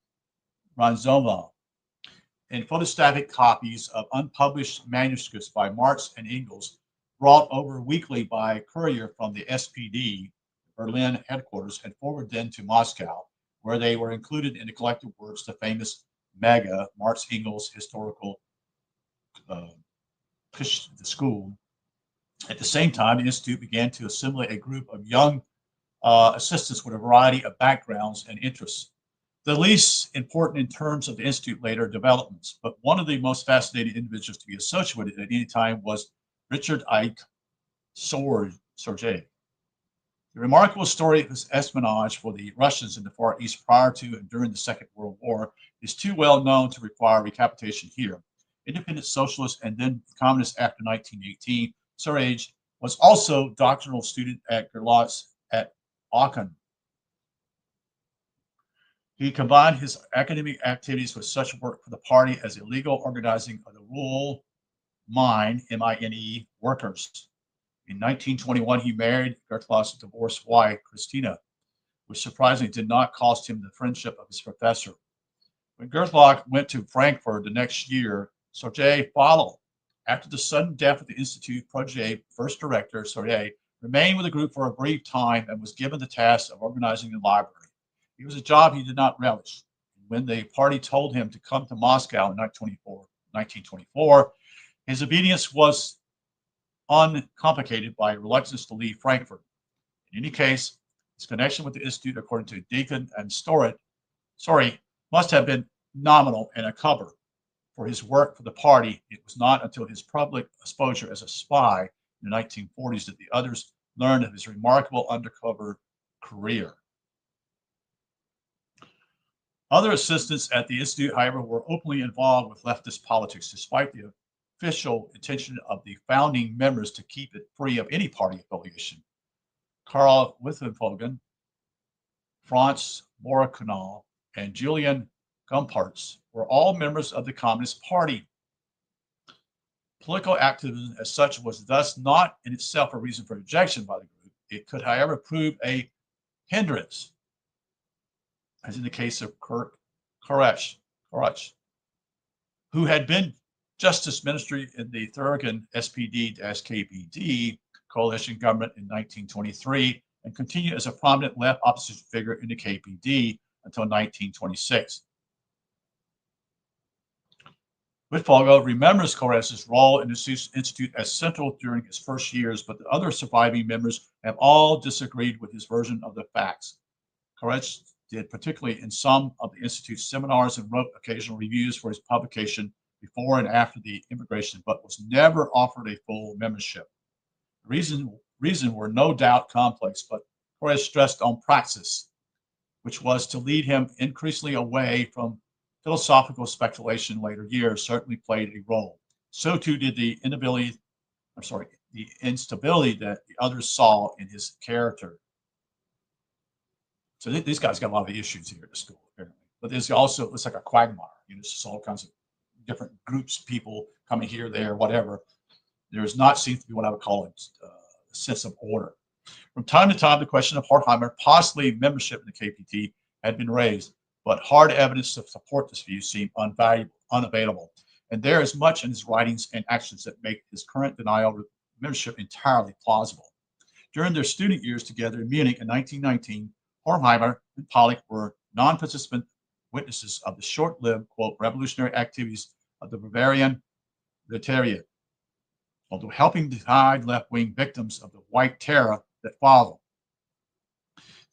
and photostatic copies of unpublished manuscripts by Marx and Engels brought over weekly by courier from the SPD Berlin headquarters and forwarded then to Moscow, where they were included in the collected works, the famous Mega Marx Engels Historical the school. At the same time, the Institute began to assimilate a group of young assistants with a variety of backgrounds and interests. The least important in terms of the Institute later developments, but one of the most fascinating individuals to be associated with it at any time was Richard Ike Sorge. The remarkable story of his espionage for the Russians in the Far East prior to and during the Second World War is too well known to require recapitulation here. Independent socialist and then communist after 1918, Sorge was also doctoral student at Gerlach's at Aachen. He combined his academic activities with such work for the party as illegal organizing of the rural mine, M-I-N-E, workers. In 1921, he married Gerlach's divorced wife, Christina, which surprisingly did not cost him the friendship of his professor. When Gerlach went to Frankfurt the next year, Sorge followed. After the sudden death of the Institute protege first director, Sorge remained with the group for a brief time and was given the task of organizing the library. It was a job he did not relish. When the party told him to come to Moscow in 1924, his obedience was uncomplicated by reluctance to leave Frankfurt. In any case, his connection with the Institute, according to Deacon and Story, must have been nominal and a cover for his work for the party. It was not until his public exposure as a spy in the 1940s that the others learned of his remarkable undercover career. Other assistants at the Institute, however, were openly involved with leftist politics, despite the official intention of the founding members to keep it free of any party affiliation. Karl Wittgenfogen, Franz Morakanal, and Julian Gumparts were all members of the Communist Party. Political activism as such was thus not in itself a reason for rejection by the group. It could, however, prove a hindrance, as in the case of Kurt Koresh, who had been Justice Ministry in the Thurgen SPD-KPD coalition government in 1923 and continued as a prominent left opposition figure in the KPD until 1926. Wittfogel remembers Koresh's role in the Institute as central during his first years, but the other surviving members have all disagreed with his version of the facts. Koresh did particularly in some of the Institute's seminars and wrote occasional reviews for his publication before and after the immigration, but was never offered a full membership. The reason were no doubt complex, but Koresh stressed on praxis, which was to lead him increasingly away from philosophical speculation in later years, certainly played a role. So too did the instability that the others saw in his character. So these guys got a lot of issues here at the school, apparently. But there's also, it's like a quagmire. It's just all kinds of different groups, people coming here, there, whatever. There's not seems to be what I would call a sense of order. From time to time, the question of Horkheimer, possibly membership in the KPT, had been raised, but hard evidence to support this view seemed unavailable. And there is much in his writings and actions that make his current denial of membership entirely plausible. During their student years together in Munich in 1919, Horkheimer and Pollock were non-participant witnesses of the short-lived, quote, revolutionary activities of the Bavarian Proletariat, although helping to hide left-wing victims of the White Terror that followed.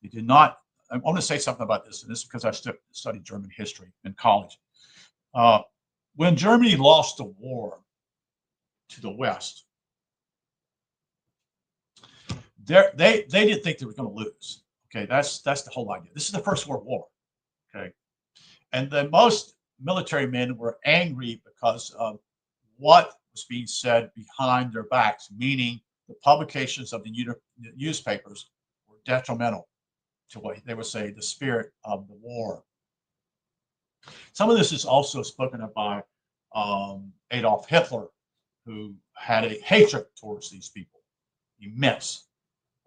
They did not, I want to say something about this, and this is because I studied German history in college. When Germany lost the war to the West, they didn't think they were going to lose. Okay, that's the whole idea. This is the First World War. Okay, and the most military men were angry because of what was being said behind their backs, meaning the publications of the newspapers were detrimental to what they would say the spirit of the war. Some of this is also spoken of by Adolf Hitler, who had a hatred towards these people, immense.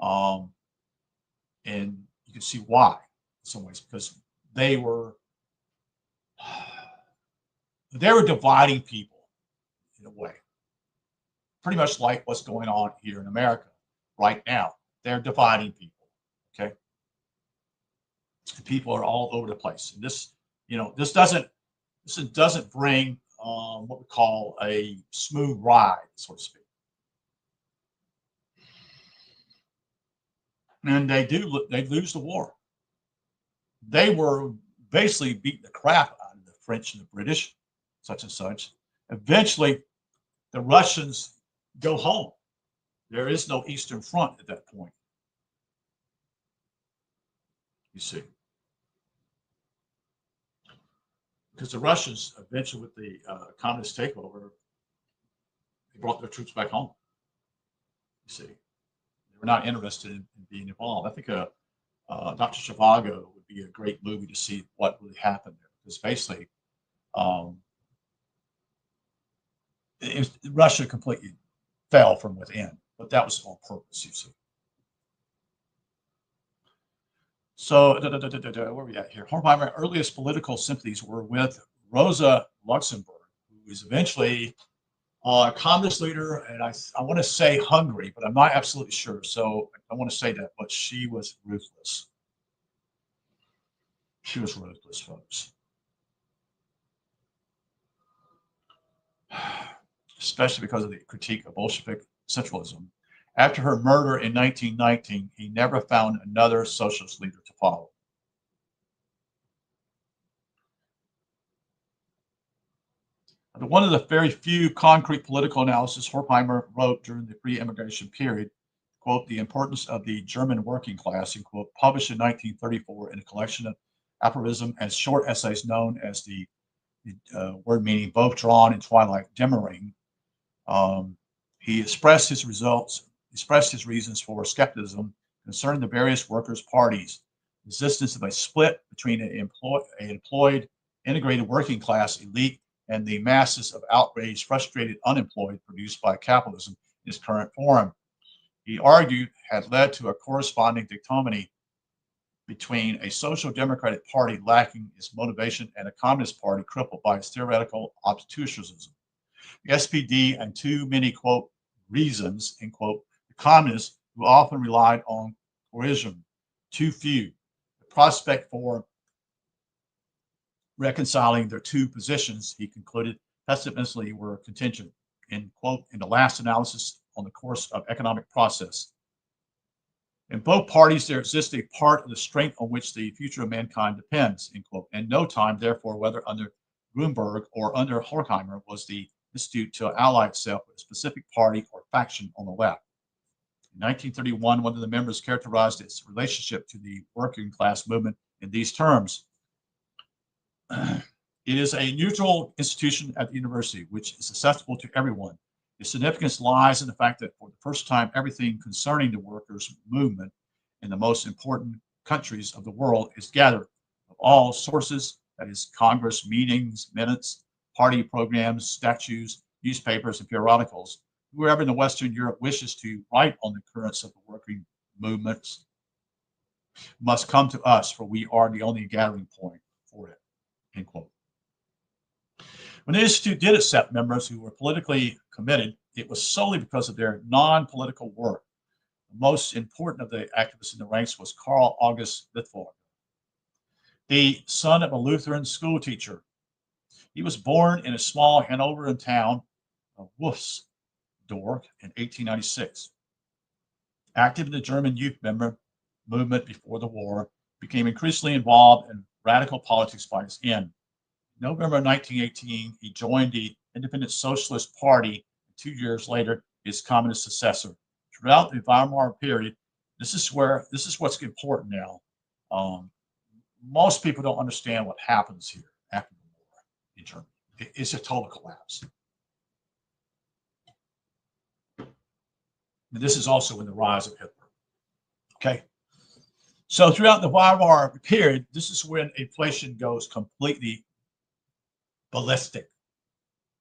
And you can see why in some ways, because they were dividing people in a way, pretty much like what's going on here in America right now. They're dividing people. Okay, people are all over the place, and this doesn't bring what we call a smooth ride, so to speak. And they lose the war. They were basically beating the crap out of the French and the British, such and such. Eventually, the Russians go home. There is no Eastern Front at that point. You see. Because the Russians, eventually with the communist takeover, they brought their troops back home. You see. They were not interested in being involved. I think Dr. Zhivago would be a great movie to see what really happened there. Because basically, Russia completely fell from within, but that was on purpose, you see. So, where are we at here? Horkheimer's earliest political sympathies were with Rosa Luxemburg, who was eventually a communist leader, and I want to say Hungary, but I'm not absolutely sure. So I want to say that, but she was ruthless. She was ruthless, folks. Especially because of the critique of Bolshevik centralism. After her murder in 1919, he never found another socialist leader to follow. One of the very few concrete political analysis Horkheimer wrote during the pre-emigration period, quote, the importance of the German working class, end quote, published in 1934 in a collection of aphorisms and short essays known as the word meaning both drawn in twilight dimmering. He expressed his reasons for skepticism concerning the various workers' parties, resistance of a split between an employed, integrated working class elite and the masses of outraged, frustrated, unemployed produced by capitalism in its current form. He argued had led to a corresponding dichotomy between a social democratic party lacking its motivation and a communist party crippled by its theoretical obstructionism. The SPD and too many, quote, reasons, end quote, the communists who often relied on coercion, too few. The prospect for reconciling their two positions, he concluded, pessimistically were contingent, in quote, in the last analysis on the course of economic process. In both parties, there exists a part of the strength on which the future of mankind depends, end quote. And no time, therefore, whether under Grunberg or under Horkheimer, was the institute to ally itself with a specific party or faction on the left. In 1931, one of the members characterized its relationship to the working class movement in these terms. It is a neutral institution at the university, which is accessible to everyone. Its significance lies in the fact that for the first time, everything concerning the workers' movement in the most important countries of the world is gathered of all sources, that is, Congress, meetings, minutes, party programs, statutes, newspapers, and periodicals. Whoever in the Western Europe wishes to write on the currents of the working movements must come to us, for we are the only gathering point for it, end quote. When the Institute did accept members who were politically committed, it was solely because of their non-political work. The most important of the activists in the ranks was Karl August Wittfogel, the son of a Lutheran school teacher. He was born in a small Hanoverian town of Wolfsdorf in 1896. Active in the German youth movement before the war, became increasingly involved in radical politics by his end. In November 1918, he joined the Independent Socialist Party, and 2 years later, his communist successor. Throughout the Weimar period, this is what's important now. Most people don't understand what happens here after the war in Germany. It's a total collapse. And this is also in the rise of Hitler. Okay. So throughout the Weimar period, this is when inflation goes completely ballistic.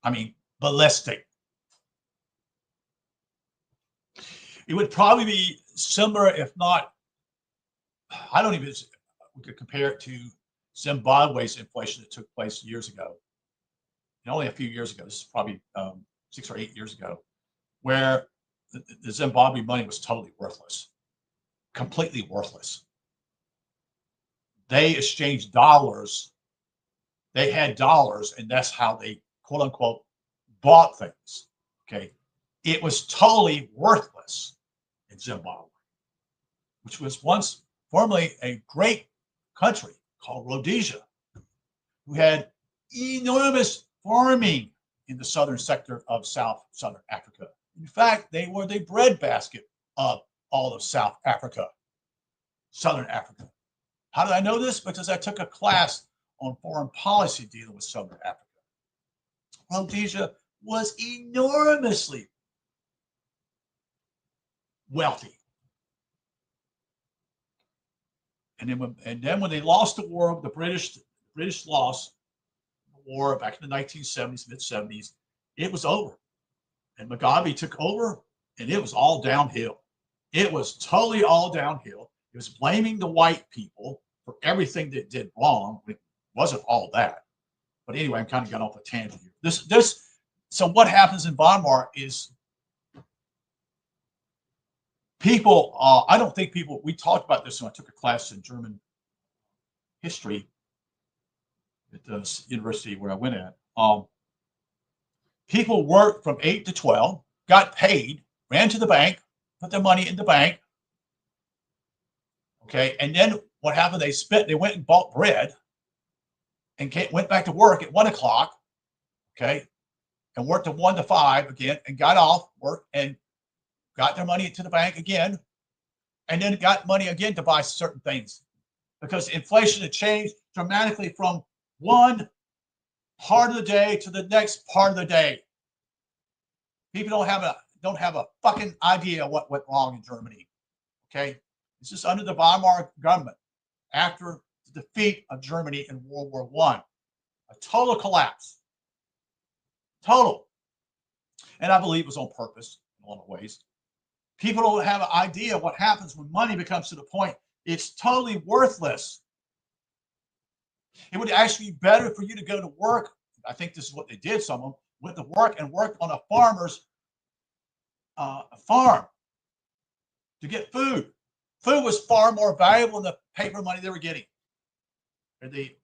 I mean, ballistic. It would probably be similar, if not, I don't even, we could compare it to Zimbabwe's inflation that took place years ago. And only a few years ago. This is probably 6 or 8 years ago, where the Zimbabwe money was totally worthless, completely worthless. They exchanged dollars. They had dollars, and that's how they, quote unquote, bought things. Okay. It was totally worthless in Zimbabwe, which was once formerly a great country called Rhodesia, who had enormous farming in the southern sector of southern Africa. In fact, they were the breadbasket of all of South Africa, southern Africa. How did I know this? Because I took a class on foreign policy dealing with southern Africa. Rhodesia was enormously wealthy. And then when they lost the war, the British lost the war back in the 1970s, mid-70s, it was over. And Mugabe took over, and it was all downhill. It was totally all downhill. It was blaming the white people for everything that did wrong. It wasn't all that. But anyway, I'm kind of got off a tangent here. So what happens in Weimar is people, I don't think people, we talked about this when I took a class in German history at the university where I went at. People worked from 8 to 12, got paid, ran to the bank, put their money in the bank. Okay, and then what happened? They went and bought bread and went back to work at 1 o'clock. Okay, and worked from 1 to 5 again, and got off work and got their money into the bank again, and then got money again to buy certain things, because inflation had changed dramatically from one part of the day to the next part of the day. People don't have a fucking idea what went wrong in Germany. Okay, this is under the Weimar government after the defeat of Germany in World War I, a total collapse, total, and I believe it was on purpose in a lot of ways. People don't have an idea what happens when money becomes to the point it's totally worthless. It would actually be better for you to go to work. I think this is what they did. Some of them went to work and worked on a farmer's farm to get food. Food was far more valuable than the paper money they were getting. Or the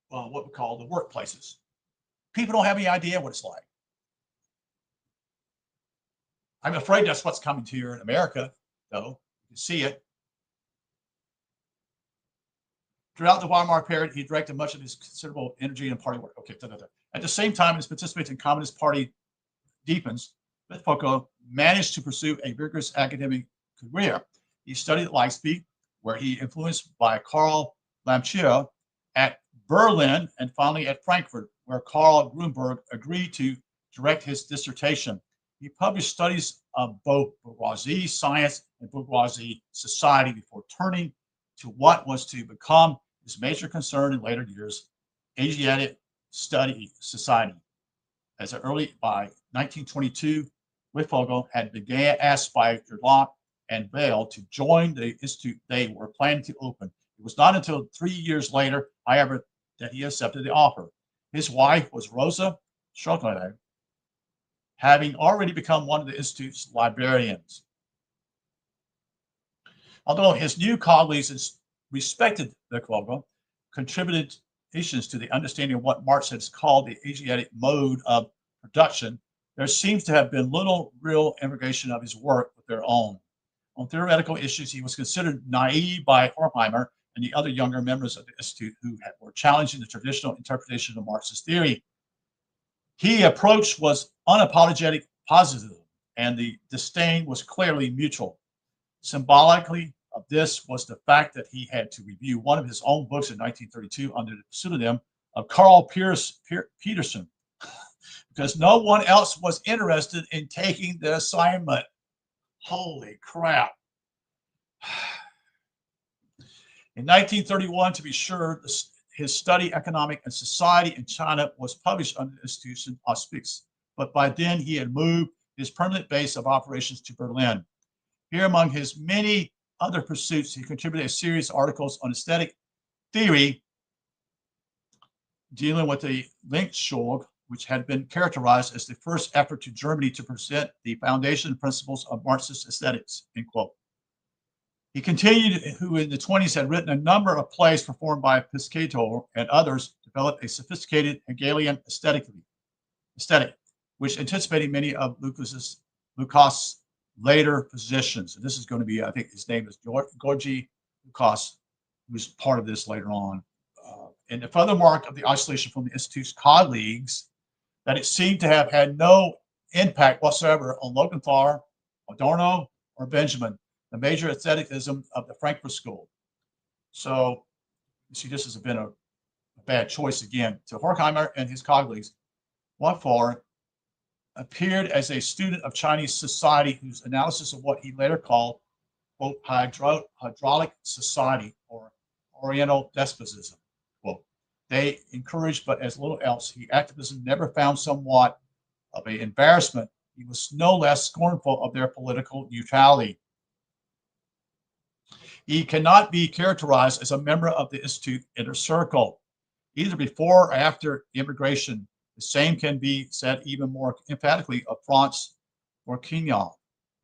what we call the workplaces. People don't have any idea what it's like. I'm afraid that's what's coming to here in America, though. You can see it. Throughout the Weimar period, he directed much of his considerable energy and party work. Okay, At the same time, his participation in Communist Party deepens. Foucault managed to pursue a vigorous academic career. He studied at Leipzig, where he influenced by Karl Lamprecht, at Berlin, and finally at Frankfurt, where Karl Grunberg agreed to direct his dissertation. He published studies of both bourgeoisie science and bourgeoisie society before turning to what was to become his major concern in later years, Asiatic study society. As early by 1922, Wittfogel had been asked by Gerlach and Bale to join the institute they were planning to open. It was not until 3 years later, however, that he accepted the offer. His wife was Rosa Schoenfeld, having already become one of the institute's librarians. Although his new colleagues respected Wittfogel, contributed to the understanding of what Marx has called the Asiatic mode of production, there seems to have been little real integration of his work with their own. On theoretical issues, he was considered naive by Horkheimer and the other younger members of the Institute who were challenging the traditional interpretation of Marxist theory. His approach was unapologetic positivism, and the disdain was clearly mutual. Symbolically of this was the fact that he had to review one of his own books in 1932 under the pseudonym of Karl Peterson, because no one else was interested in taking the assignment. Holy crap. In 1931, to be sure, his study Economic and Society in China was published under the institution auspices, but by then he had moved his permanent base of operations to Berlin. Here, among his many other pursuits, he contributed a series of articles on aesthetic theory dealing with the Linksschule, which had been characterized as the first effort to Germany to present the foundation principles of Marxist aesthetics, end quote. He continued, who in the 20s had written a number of plays performed by Piscator and others, developed a sophisticated Hegelian aesthetic, which anticipated many of Lucas's later positions. And this is going to be, I think his name is Gorgi Lukács, who's part of this later on. And the further mark of the isolation from the Institute's colleagues, that it seemed to have had no impact whatsoever on Lothar, Adorno, or Benjamin, the major aestheticism of the Frankfurt School. So, you see, this has been a bad choice again. So Horkheimer and his colleagues, Wolfar, appeared as a student of Chinese society whose analysis of what he later called, quote, hydraulic society or Oriental despotism. Quote, they encouraged, but as little else, he activism never found somewhat of an embarrassment. He was no less scornful of their political neutrality. He cannot be characterized as a member of the Institute inner circle, either before or after immigration. The same can be said even more emphatically of Franz Furquina.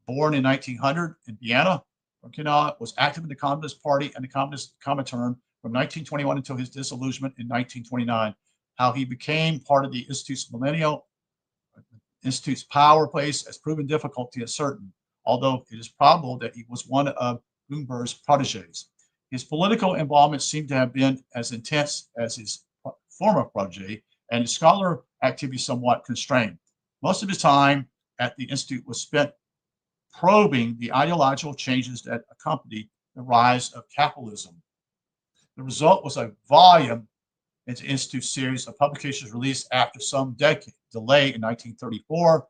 Born in 1900 in Vienna, Furquina was active in the Communist Party and the Communist Comintern from 1921 until his disillusionment in 1929. How he became part of the Institute's power place has proven difficult to ascertain, although it is probable that he was one of Gutenberg's proteges. His political involvement seemed to have been as intense as his former protege, and his scholar activity somewhat constrained. Most of his time at the Institute was spent probing the ideological changes that accompanied the rise of capitalism. The result was a volume into Institute series of publications released after some decade delay in 1934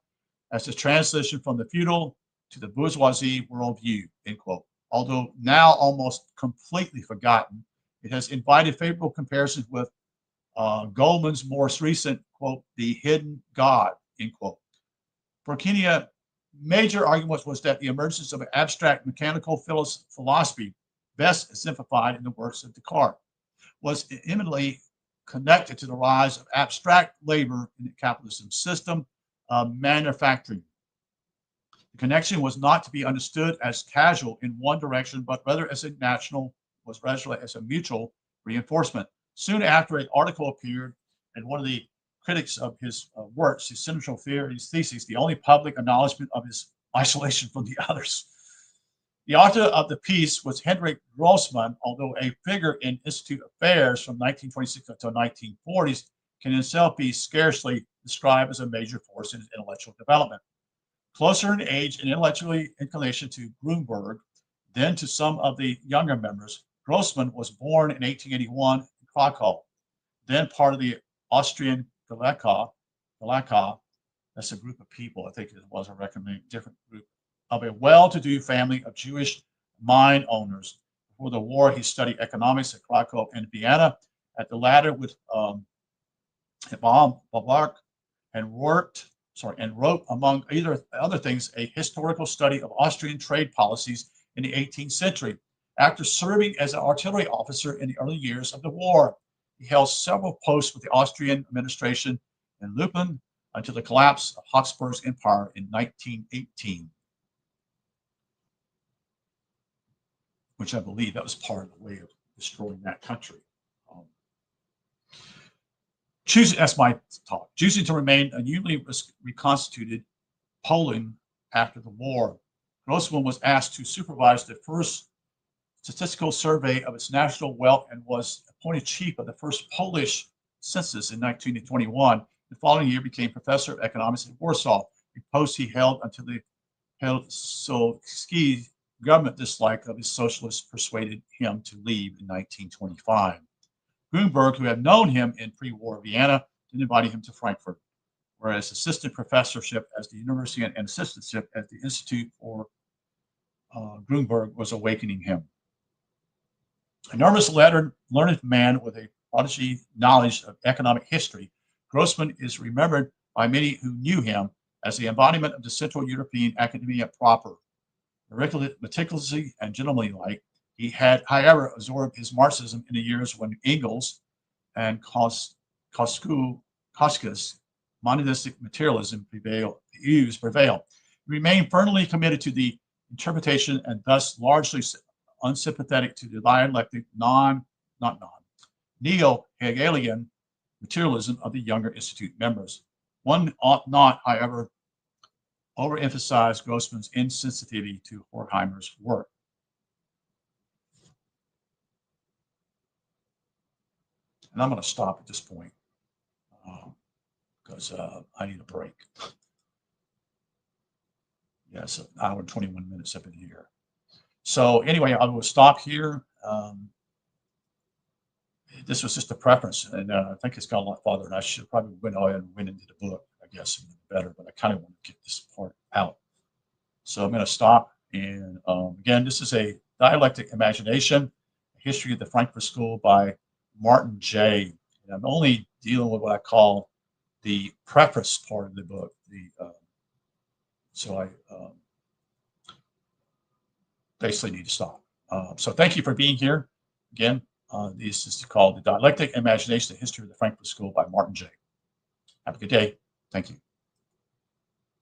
as the transition from the feudal to the bourgeoisie worldview, end quote. Although now almost completely forgotten, it has invited favorable comparisons with Goldman's most recent, quote, The Hidden God, end quote. For Kenya, major argument was that the emergence of an abstract mechanical philosophy, best exemplified in the works of Descartes, was eminently connected to the rise of abstract labor in the capitalism system of manufacturing. The connection was not to be understood as casual in one direction, but rather as a mutual reinforcement. Soon after, an article appeared, and one of the critics of his works, his central thesis, the only public acknowledgement of his isolation from the others. The author of the piece was Hendrik Grossman, although a figure in Institute affairs from 1926 until 1940s, can himself be scarcely described as a major force in his intellectual development. Closer in age and intellectual inclination to Grünberg than to some of the younger members, Grossman was born in 1881 in Krakow, then part of the Austrian Dialectical. That's a group of people, I think it was a different group, of a well-to-do family of Jewish mine owners. Before the war, he studied economics at Krakow and Vienna. At the latter, with Bavark, and wrote, among other things, a historical study of Austrian trade policies in the 18th century. After serving as an artillery officer in the early years of the war, he held several posts with the Austrian administration in Lupin until the collapse of Habsburg's empire in 1918, which I believe that was part of the way of destroying that country. That's my talk. Choosing to remain a newly reconstituted Poland after the war, Grossman was asked to supervise the first statistical survey of its national wealth and was appointed chief of the first Polish census in 1921. The following year, became professor of economics in Warsaw, a post he held until the Helsinki government dislike of his socialists persuaded him to leave in 1925. Grünberg, who had known him in pre-war Vienna, invited him to Frankfurt, whereas assistant professorship at the university and assistantship at the Institute for Grunberg was awakening him. Enormous learned man with a prodigy knowledge of economic history, Grossman is remembered by many who knew him as the embodiment of the Central European academia proper. Meticulously and gentlemanlike, he had, however, absorbed his Marxism in the years when Engels and Kosku's monistic materialism prevailed. He remained firmly committed to the interpretation and thus largely unsympathetic to the dialectic neo-Hegelian materialism of the Younger Institute members. One ought not, however, overemphasize Grossman's insensitivity to Horkheimer's work. And I'm going to stop at this point because I need a break. Yes, an hour and 21 minutes up in here. So anyway, I will stop here. This was just a preference, and I think it's gone a lot farther, and I should probably went into the book, I guess, better, but I kind of want to get this part out. So I'm going to stop. And again, this is a Dialectic Imagination, a History of the Frankfurt School by Martin J. And I'm only dealing with what I call the preface part of the book. So I basically need to stop. So thank you for being here. Again, this is called The Dialectic Imagination, the History of the Frankfurt School by Martin J. Have a good day. Thank you.